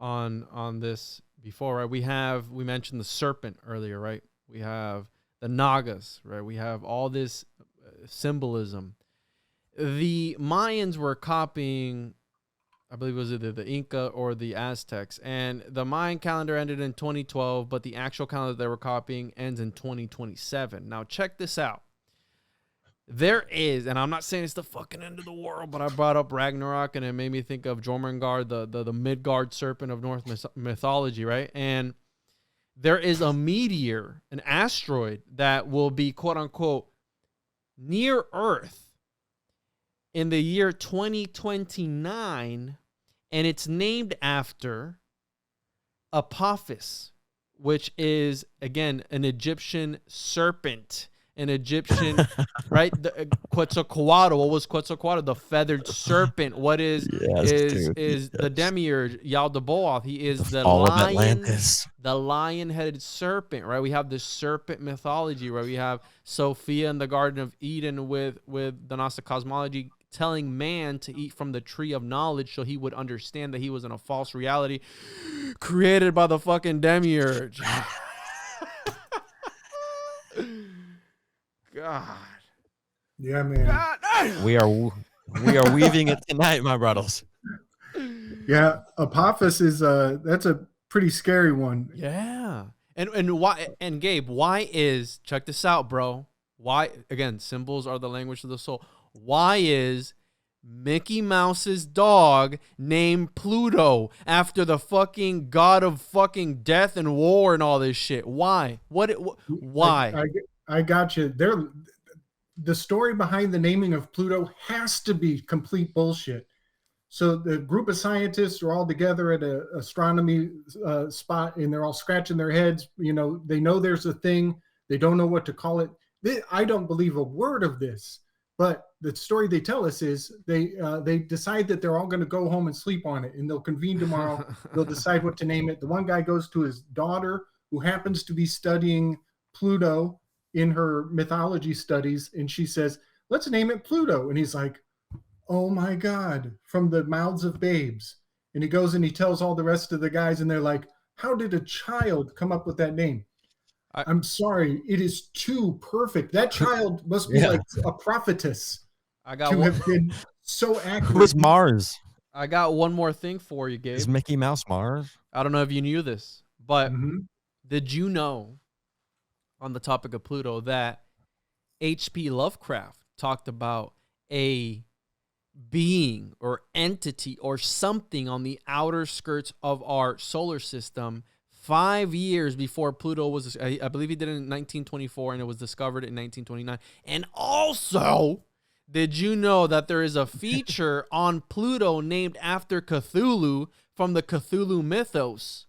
on this before, right? We mentioned the serpent earlier, right? We have the Nagas, right? We have all this symbolism. The Mayans were copying, I believe it was either the Inca or the Aztecs, and the Mayan calendar ended in 2012, but the actual calendar they were copying ends in 2027. Now check this out. There is, and I'm not saying it's the fucking end of the world, but I brought up Ragnarok, and it made me think of Jormungand, the Midgard serpent of Norse mythology, right? And there is a meteor, an asteroid, that will be, quote unquote, near Earth in the year 2029, and it's named after Apophis, which is, again, an Egyptian serpent, an Egyptian, right? Quetzalcoatl. What was Quetzalcoatl? The feathered serpent. What is the demiurge, Yaldabaoth? He is the lion, the lion-headed serpent, right? We have the serpent mythology, right? We have Sophia in the Garden of Eden with the Gnostic cosmology, telling man to eat from the tree of knowledge so he would understand that he was in a false reality created by the fucking demiurge. God. Yeah, man. God. We are weaving it tonight, my brothers. Yeah, Apophis is that's a pretty scary one. Yeah. And why, and Gabe, why is, check this out, bro. Why, again, symbols are the language of the soul. Why is Mickey Mouse's dog named Pluto after the fucking god of fucking death and war and all this shit? Why? Why? I got you. The story behind the naming of Pluto has to be complete bullshit. So the group of scientists are all together at an astronomy spot, and they're all scratching their heads. They know there's a thing. They don't know what to call it. I don't believe a word of this. But the story they tell us is they decide that they're all going to go home and sleep on it, and they'll convene tomorrow. They'll decide what to name it. The one guy goes to his daughter, who happens to be studying Pluto in her mythology studies, and she says, "Let's name it Pluto." And he's like, oh my God, from the mouths of babes. And he goes and he tells all the rest of the guys, and they're like, how did a child come up with that name? I'm sorry, it is too perfect. That child must be like a prophetess to have been so accurate. Who's Mars? I got one more thing for you, Gabe. Is Mickey Mouse Mars? I don't know if you knew this, but did you know, on the topic of Pluto, that H.P. Lovecraft talked about a being or entity or something on the outer skirts of our solar system 5 years before Pluto was, I believe he did it in 1924, and it was discovered in 1929. And also, did you know that there is a feature on Pluto named after Cthulhu from the Cthulhu mythos?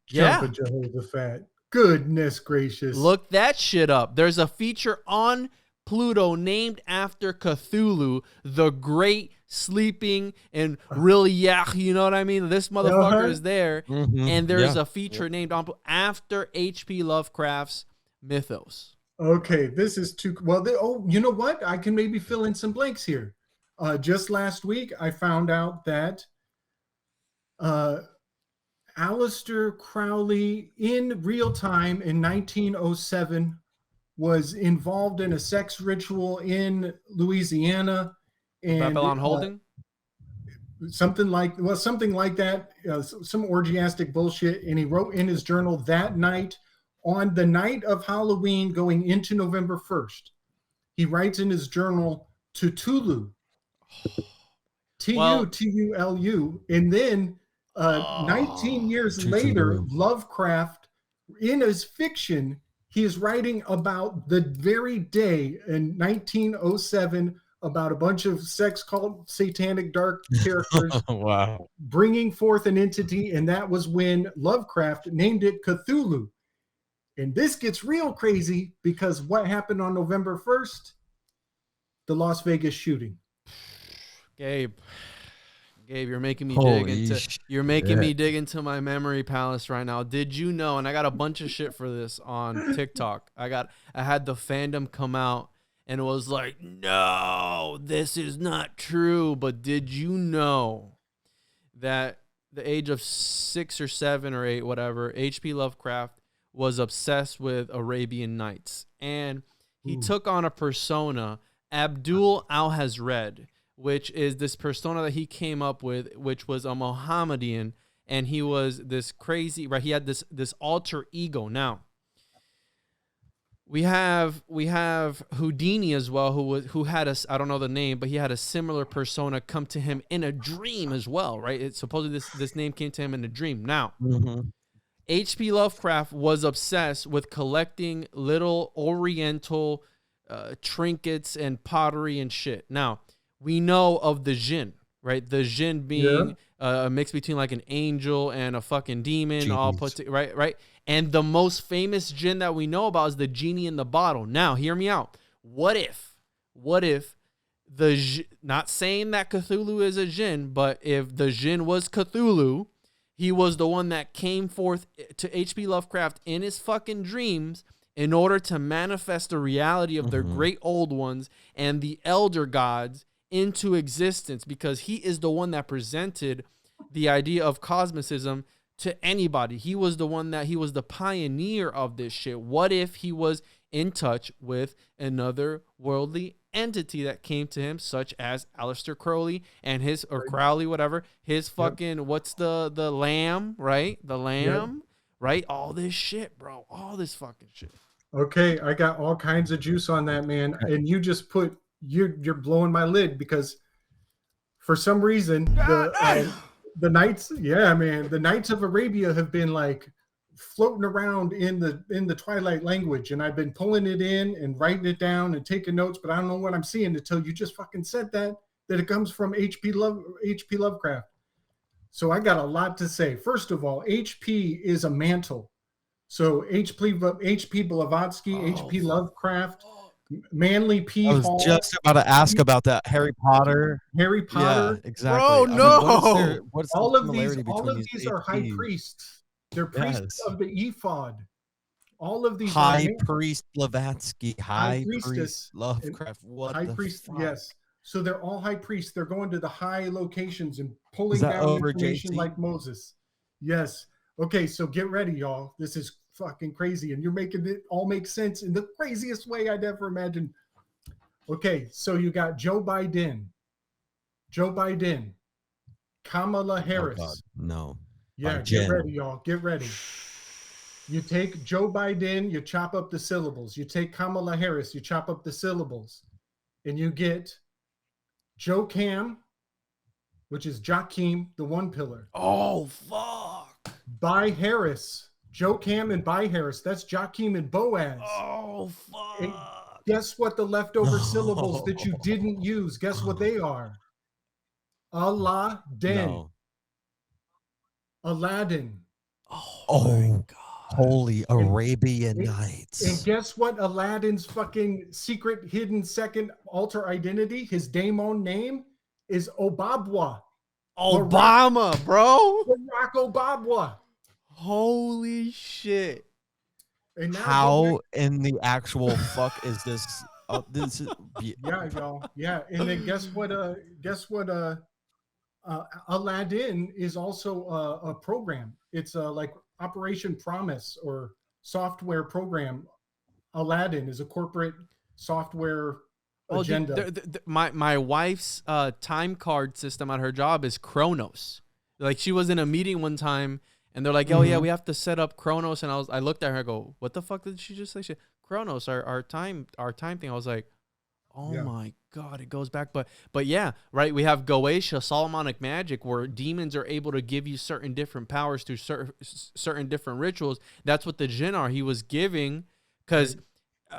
Jump Jehoshaphat. Goodness gracious. Look that shit up. There's a feature on Pluto named after Cthulhu, the great sleeping and really, you know what I mean? This motherfucker is there. And there's a feature named after H.P. Lovecraft's mythos. Okay, this is too well. You know what? I can maybe fill in some blanks here. Just last week, I found out that Aleister Crowley, in real time in 1907, was involved in a sex ritual in Louisiana, and Babylon Holding, something like that, some orgiastic bullshit. And he wrote in his journal that night, on the night of Halloween, going into November 1st, he writes in his journal Tutulu, T-U-T-U-L-U, and then 19 years later, Lovecraft, in his fiction, he is writing about the very day in 1907 about a bunch of sex cult, satanic, dark characters bringing forth an entity, and that was when Lovecraft named it Cthulhu. And this gets real crazy because what happened on November 1st? The Las Vegas shooting. Gabe, you're making me dig into my memory palace right now. Did you know? And I got a bunch of shit for this on TikTok. I had the fandom come out and it was like, no, this is not true. But did you know that the age of 6 or 7 or 8, whatever, H.P. Lovecraft was obsessed with Arabian Nights, and he took on a persona, Abdul Al-Hazred, which is this persona that he came up with, which was a Mohammedan, and he was this crazy, right? He had this alter ego. Now, we have Houdini as well, who had I don't know the name, but he had a similar persona come to him in a dream as well, right? Supposedly this name came to him in a dream. Now, H.P. Lovecraft was obsessed with collecting little Oriental trinkets and pottery and shit. Now, we know of the jinn, right? The jinn being a mix between like an angel and a fucking demon, all put together, right? And the most famous jinn that we know about is the genie in the bottle. Now, hear me out. What if not saying that Cthulhu is a jinn, but if the jinn was Cthulhu, he was the one that came forth to H.P. Lovecraft in his fucking dreams in order to manifest the reality of their great old ones and the elder gods into existence, because he is the one that presented the idea of cosmicism to anybody. He was the pioneer of this shit. What if he was in touch with another worldly entity that came to him, such as Aleister Crowley and Crowley, whatever, his fucking, what's the lamb, right? The lamb, right? All this shit, bro. All this fucking shit. Okay, I got all kinds of juice on that, man. And you just you're blowing my lid, because for some reason the Knights, the Knights of Arabia have been like floating around in the Twilight language, and I've been pulling it in and writing it down and taking notes, but I don't know what I'm seeing until you just fucking said that it comes from H.P. Lovecraft. So I got a lot to say. First of all, HP is a mantle. So H.P. Blavatsky, H.P. Lovecraft, Manly P. I was Hall. just about to ask about that. Harry Potter. Yeah, exactly. Bro, no. What's all of these are high priests. They're priests of the ephod. All of these high priest Blavatsky, high priest Lovecraft. What high the priest? fuck? Yes. So they're all high priests. They're going to the high locations and pulling Is that down over, information JC? like Moses. Yes. Okay, so get ready, y'all. This is fucking crazy, and you're making it all make sense in the craziest way I'd ever imagined. Okay, so you got Joe Biden, Kamala Harris. Oh God, no. Yeah, get ready, y'all. Get ready. You take Joe Biden, you chop up the syllables. You take Kamala Harris, you chop up the syllables. And you get Joe Cam, which is Joachim, the one pillar. Oh, fuck. By Harris. Joe Cam and By Harris. That's Joachim and Boaz. Oh, fuck. And guess what the leftover syllables that you didn't use? Guess what they are? Allah Den. No. Aladdin. Oh, my God. Holy Arabian Nights. And guess what Aladdin's fucking secret hidden second alter identity, his daemon name is Obabwa. Obama, bro. Barack Obabwa. Holy shit. And now How in the actual fuck is this? This is, yeah, y'all. Yeah. And then guess what Aladdin is also a program. It's like Operation Promise or software program. Aladdin is a corporate software agenda. My wife's time card system at her job is Chronos. Like, she was in a meeting one time and they're like, oh yeah, we have to set up Chronos. And I looked at her, I go, what the fuck did she just say? She, Chronos, our time thing. I was like, oh my God, it goes back. But yeah, right. We have Goetia, Solomonic magic, where demons are able to give you certain different powers through certain different rituals. That's what the jinn are. He was giving, because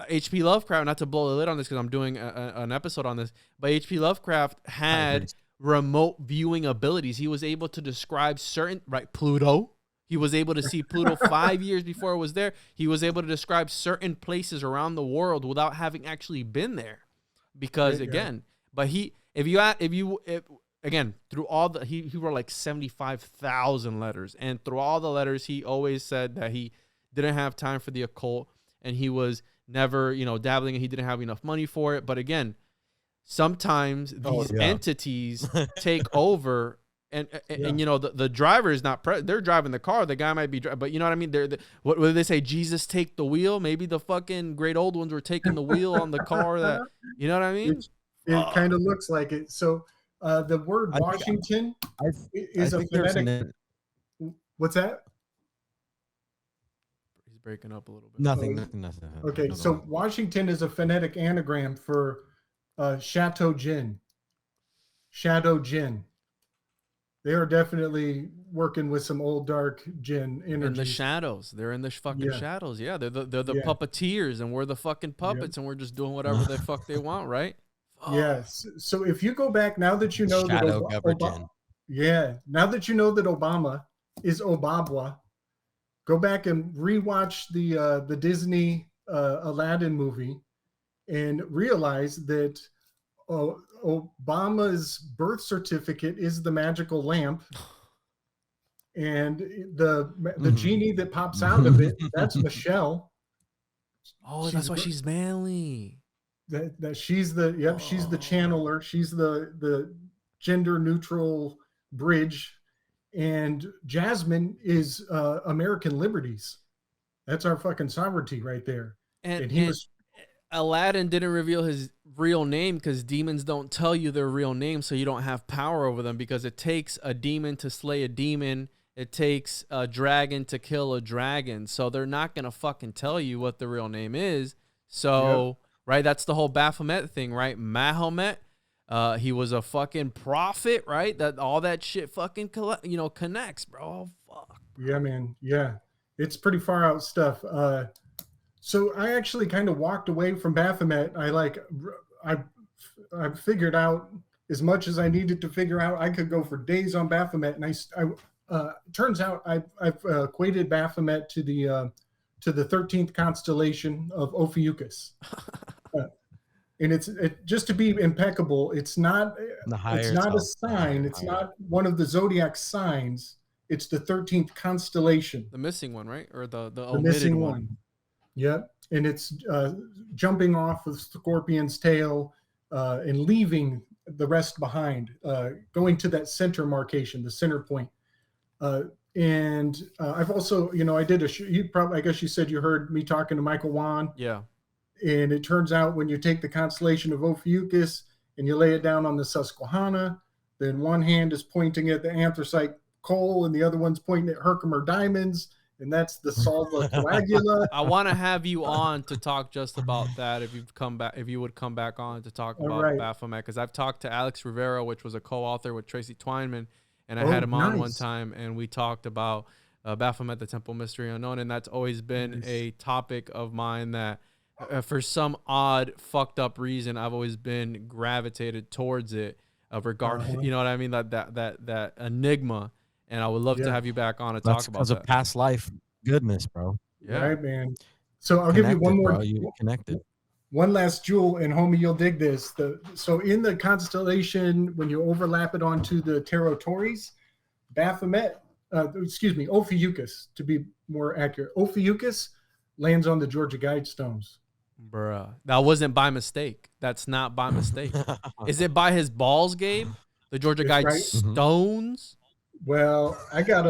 H.P. Lovecraft, not to blow the lid on this because I'm doing an episode on this, but H.P. Lovecraft had remote viewing abilities. He was able to describe certain, right, Pluto. He was able to see Pluto 5 years before it was there. He was able to describe certain places around the world without having actually been there. Because again, but again, through all the, he wrote like 75,000 letters, and through all the letters, he always said that he didn't have time for the occult, and he was never, dabbling, and he didn't have enough money for it. But again, sometimes these entities take over, and the driver is not they're driving the car. The guy might be, but you know what I mean. What do they say? Jesus take the wheel. Maybe the fucking great old ones were taking the wheel on the car. That, you know what I mean. It kind of looks like it. So the word Washington is a phonetic. What's that? He's breaking up a little bit. Nothing. Okay, so Washington is a phonetic anagram for Chateau Jinn. Shadow Jinn. They are definitely working with some old dark jinn energy. In the shadows. They're in the fucking shadows. Yeah, they're the puppeteers, and we're the fucking puppets, and we're just doing whatever the fuck they want, right? Yes. So if you go back, now that you know now that you know that Obama is Obabwa, go back and rewatch the Disney Aladdin movie and realize that Obama's birth certificate is the magical lamp, and the genie that pops out of it, that's Michelle. Oh, that's why she's manly. That she's the she's the channeler. She's the gender neutral bridge, and Jasmine is American liberties. That's our fucking sovereignty right there. And he was. Aladdin didn't reveal his real name because demons don't tell you their real name, so you don't have power over them, because it takes a demon to slay a demon. It takes a dragon to kill a dragon. So they're not going to fucking tell you what the real name is. So, right, that's the whole Baphomet thing, right? Mahomet, he was a fucking prophet, right? That all that shit fucking connects, bro. Oh, fuck. Yeah, man. Yeah. It's pretty far out stuff. So I actually kind of walked away from Baphomet. I figured out as much as I needed to figure out. I could go for days on Baphomet, and turns out I've equated Baphomet to the 13th constellation of Ophiuchus. And it's just to be impeccable. It's not a sign. It's not one of the zodiac signs. It's the 13th constellation. The missing one, right? Or the omitted missing one. Yep. And it's jumping off of Scorpion's tail and leaving the rest behind, going to that center markation, the center point. And I've also, I did I guess you said you heard me talking to Michael Juan. Yeah. And it turns out when you take the constellation of Ophiuchus and you lay it down on the Susquehanna, then one hand is pointing at the anthracite coal and the other one's pointing at Herkimer diamonds, and that's the Salva coagula. I want to have you on to talk just about that if you would come back on to talk about Baphomet, because I've talked to Alex Rivera, which was a co-author with Tracy Twineman, and I had him on one time, and we talked about Baphomet, the Temple Mystery Unknown, and that's always been a topic of mine that for some odd fucked up reason I've always been gravitated towards it, regarding you know what I mean, that enigma. And I would love to have you back on to talk about that. Because of past life goodness, bro. Yeah. Right, man. So I'll give you one more. You connected. One last jewel, and homie, you'll dig this. So in the constellation, when you overlap it onto the Tarot-tories, Baphomet, Ophiuchus, to be more accurate, Ophiuchus lands on the Georgia Guidestones. Bruh, that wasn't by mistake. That's not by mistake. Is it by his balls, Gabe? The Georgia Guidestones? Well, I got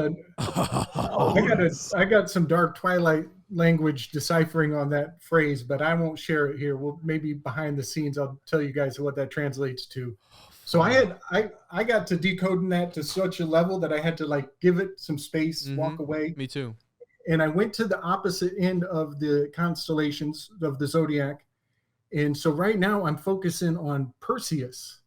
some dark Twilight language deciphering on that phrase, but I won't share it here. Well, maybe behind the scenes, I'll tell you guys what that translates to. So I got to decoding that to such a level that I had to give it some space, walk away. Me too. And I went to the opposite end of the constellations of the zodiac. And so right now I'm focusing on Perseus.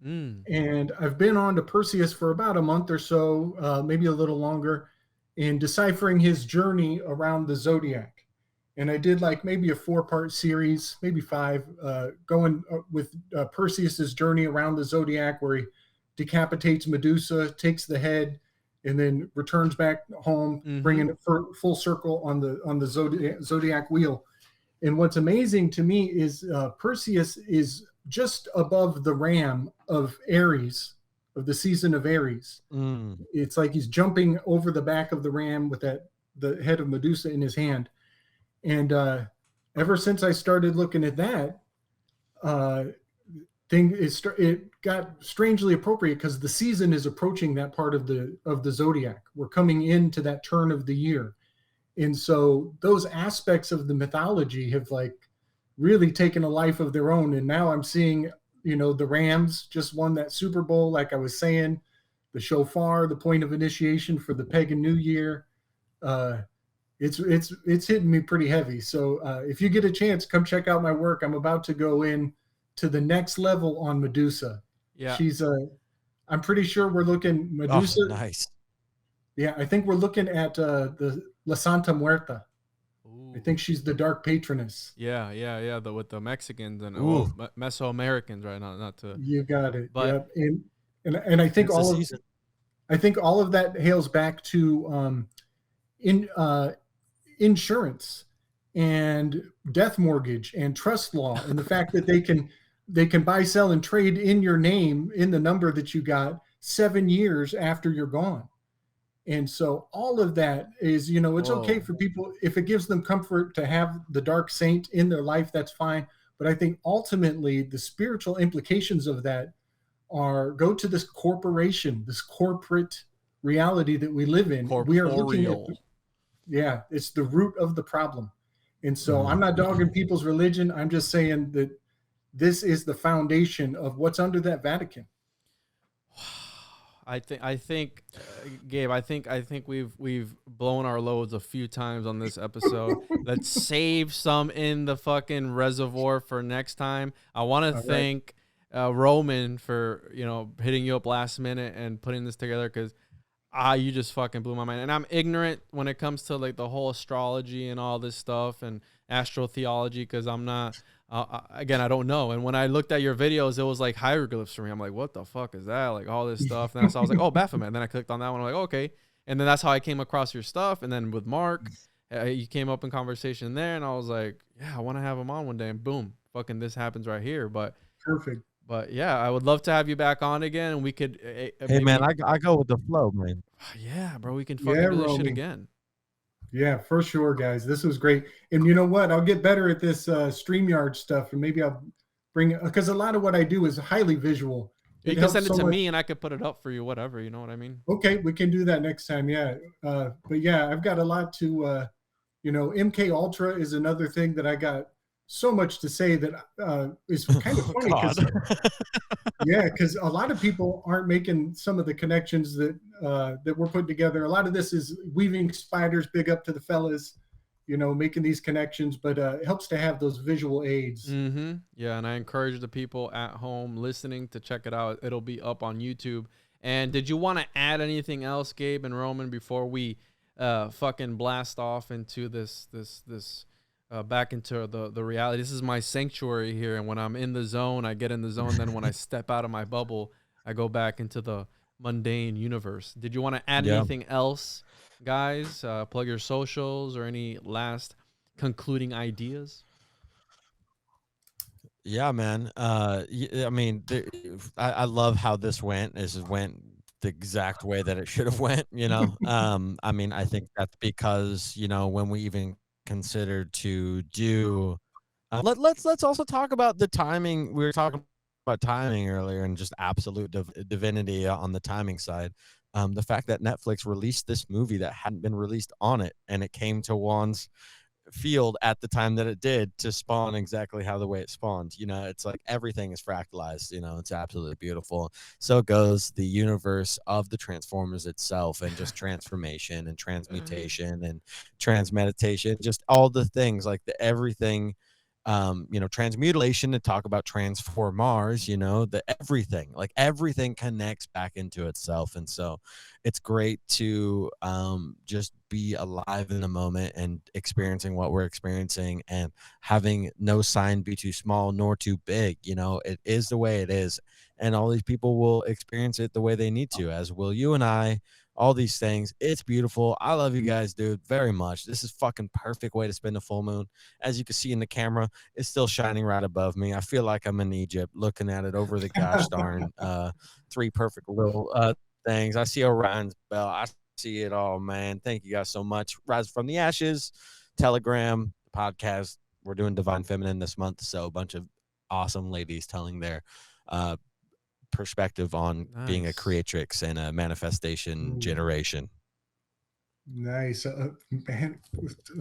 And I've been on to Perseus for about a month or so, maybe a little longer, in deciphering his journey around the zodiac. And I did maybe a 4-part series, maybe 5, going with Perseus's journey around the zodiac, where he decapitates Medusa, takes the head, and then returns back home, bringing it full circle on the zodiac wheel. And what's amazing to me is Perseus is just above the ram of Aries, of the season of Aries. It's like he's jumping over the back of the ram with the head of Medusa in his hand. And ever since I started looking at that, it got strangely appropriate because the season is approaching that part of the zodiac. We're coming into that turn of the year. And so those aspects of the mythology have really taken a life of their own. And now I'm seeing, the Rams just won that Super Bowl, like I was saying, the shofar, the point of initiation for the pagan New Year. It's hitting me pretty heavy. So if you get a chance, come check out my work. I'm about to go in to the next level on Medusa. Yeah. She's I'm pretty sure we're looking Medusa. Oh, nice. Yeah, I think we're looking at the La Santa Muerta. Ooh. I think she's the dark patroness. Yeah. With the Mexicans and Mesoamericans, right? Not to. You got it. But and I think all of that hails back to insurance and death mortgage and trust law, and the fact that they can buy, sell, and trade in your name in the number that you got 7 years after you're gone. And so all of that is, it's okay for people. If it gives them comfort to have the dark saint in their life, that's fine. But I think ultimately the spiritual implications of that go to this corporation, this corporate reality that we live in. Corporeal. We are looking at, it's the root of the problem. And so I'm not dogging people's religion. I'm just saying that this is the foundation of what's under that Vatican. I think, Gabe, I think we've blown our loads a few times on this episode. Let's save some in the fucking reservoir for next time. I want to thank Roman for hitting you up last minute and putting this together, because you just fucking blew my mind. And I'm ignorant when it comes to the whole astrology and all this stuff and astrotheology, because I'm not. Again, I don't know. And when I looked at your videos, it was hieroglyphs for me. I'm like, what the fuck is that? All this stuff. And so I was like, oh, Baphomet. And then I clicked on that one. I'm like, okay. And then that's how I came across your stuff. And then with Mark, you came up in conversation there. And I was like, yeah, I want to have him on one day. And boom, fucking this happens right here. But perfect. But yeah, I would love to have you back on again. And we could. Hey, man, I go with the flow, man. Yeah, bro. We can fucking do this shit again. Yeah, for sure, guys. This was great. And you know what? I'll get better at this StreamYard stuff, and maybe I'll bring, because a lot of what I do is highly visual. You It can helps send it so to much. me and I could put it up for you, whatever, you know what I mean? Okay, we can do that next time. Yeah. But yeah, I've got a lot to, MK Ultra is another thing that I got so much to say that is kind of funny because because a lot of people aren't making some of the connections that that we're putting together. A lot of this is weaving spiders. Big up to the fellas, making these connections. But it helps to have those visual aids. Mm-hmm. Yeah, and I encourage the people at home listening to check it out. It'll be up on YouTube. And did you want to add anything else, Gabe and Roman, before we fucking blast off into this back into the reality? This is my sanctuary here, and when I'm in the zone, I get in the zone. Then when I step out of my bubble, I go back into the mundane universe. Did you want to add anything else, guys? Plug your socials or any last concluding ideas? Yeah, man. I mean, I love how this went. This went the exact way that it should have went. I mean, I think that's because when we even considered to do, let's also talk about the timing. We were talking about timing earlier, and just absolute divinity on the timing side. The fact that Netflix released this movie that hadn't been released on it, and it came to Juan's field at the time that it did to spawn exactly how the way it spawned. It's like everything is fractalized. It's absolutely beautiful. So goes the universe of the Transformers itself, and just transformation and transmutation and transmeditation, just all the things, like everything, transmutilation, to talk about transformers, the everything connects back into itself. And so it's great to just be alive in the moment and experiencing what we're experiencing, and having no sign be too small nor too big. It is the way it is, and all these people will experience it the way they need to, as will you and I. All these things. It's beautiful. I love you guys, dude, very much. This is fucking perfect way to spend a full moon. As you can see in the camera, it's still shining right above me. I feel like I'm in Egypt looking at it over the gosh darn 3 perfect little things. I see Orion's bell. I see it all, man. Thank you guys so much. Rise from the Ashes, Telegram, podcast. We're doing Divine Feminine this month, so a bunch of awesome ladies telling their perspective on being a creatrix and a manifestation generation. Nice. Man.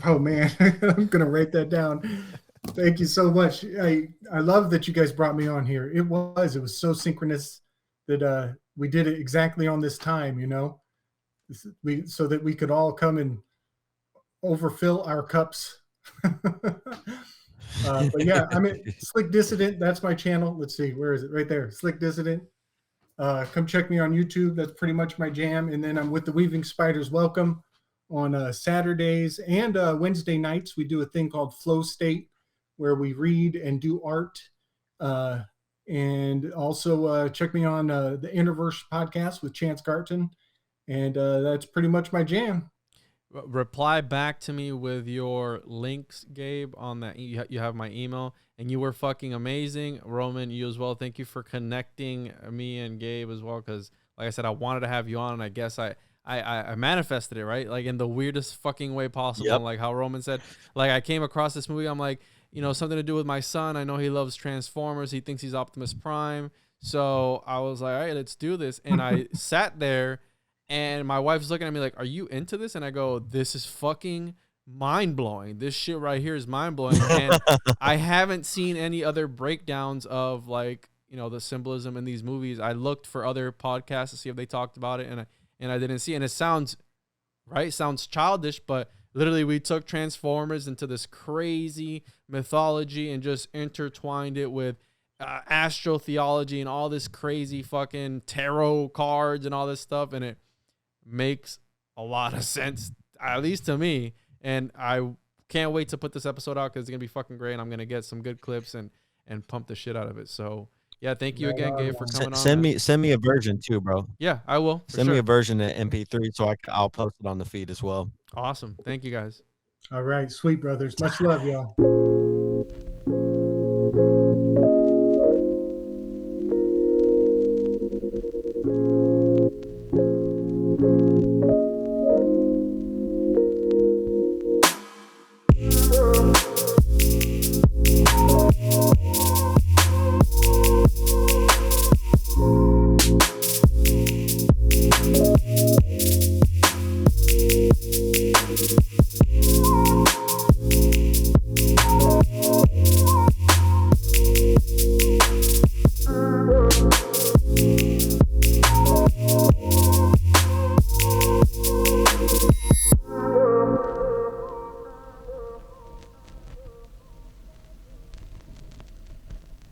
Oh man, I'm gonna write that down. Thank you so much. I love that you guys brought me on here. It was so synchronous that we did it exactly on this time, so that we could all come and overfill our cups. But yeah, I mean, Slick Dissident, that's my channel. Let's see, where is it? Right there, Slick Dissident. Come check me on YouTube. That's pretty much my jam. And then I'm with the Weaving Spiders Welcome on Saturdays and Wednesday nights. We do a thing called Flow State, where we read and do art. And also check me on the Interverse podcast with Chance Garton. And that's pretty much my jam. Reply back to me with your links, Gabe, on that. You have my email, and you were fucking amazing. Roman, you as well. Thank you for connecting me and Gabe as well, because like I said, I wanted to have you on, and I guess I manifested it, right? Like in the weirdest fucking way possible. Yep. Like how Roman said, like I came across this movie, I'm like, something to do with my son. I know he loves Transformers. He thinks he's Optimus Prime. So I was like, all right, let's do this. And I sat there, and my wife's looking at me like, are you into this? And I go, this is fucking mind-blowing. This shit right here is mind-blowing. And I haven't seen any other breakdowns of like, the symbolism in these movies. I looked for other podcasts to see if they talked about it, and I didn't see it. And it sounds childish, but literally we took Transformers into this crazy mythology and just intertwined it with astrotheology and all this crazy fucking tarot cards and all this stuff. And it makes a lot of sense, at least to me. And I can't wait to put this episode out because it's going to be fucking great. And I'm going to get some good clips and pump the shit out of it. So yeah, thank you again, Gabe, for coming on. Send me a version too, bro. Yeah, I will. Send me a version in MP3 so I'll post it on the feed as well. Awesome. Thank you guys. All right. Sweet brothers. Much love, y'all.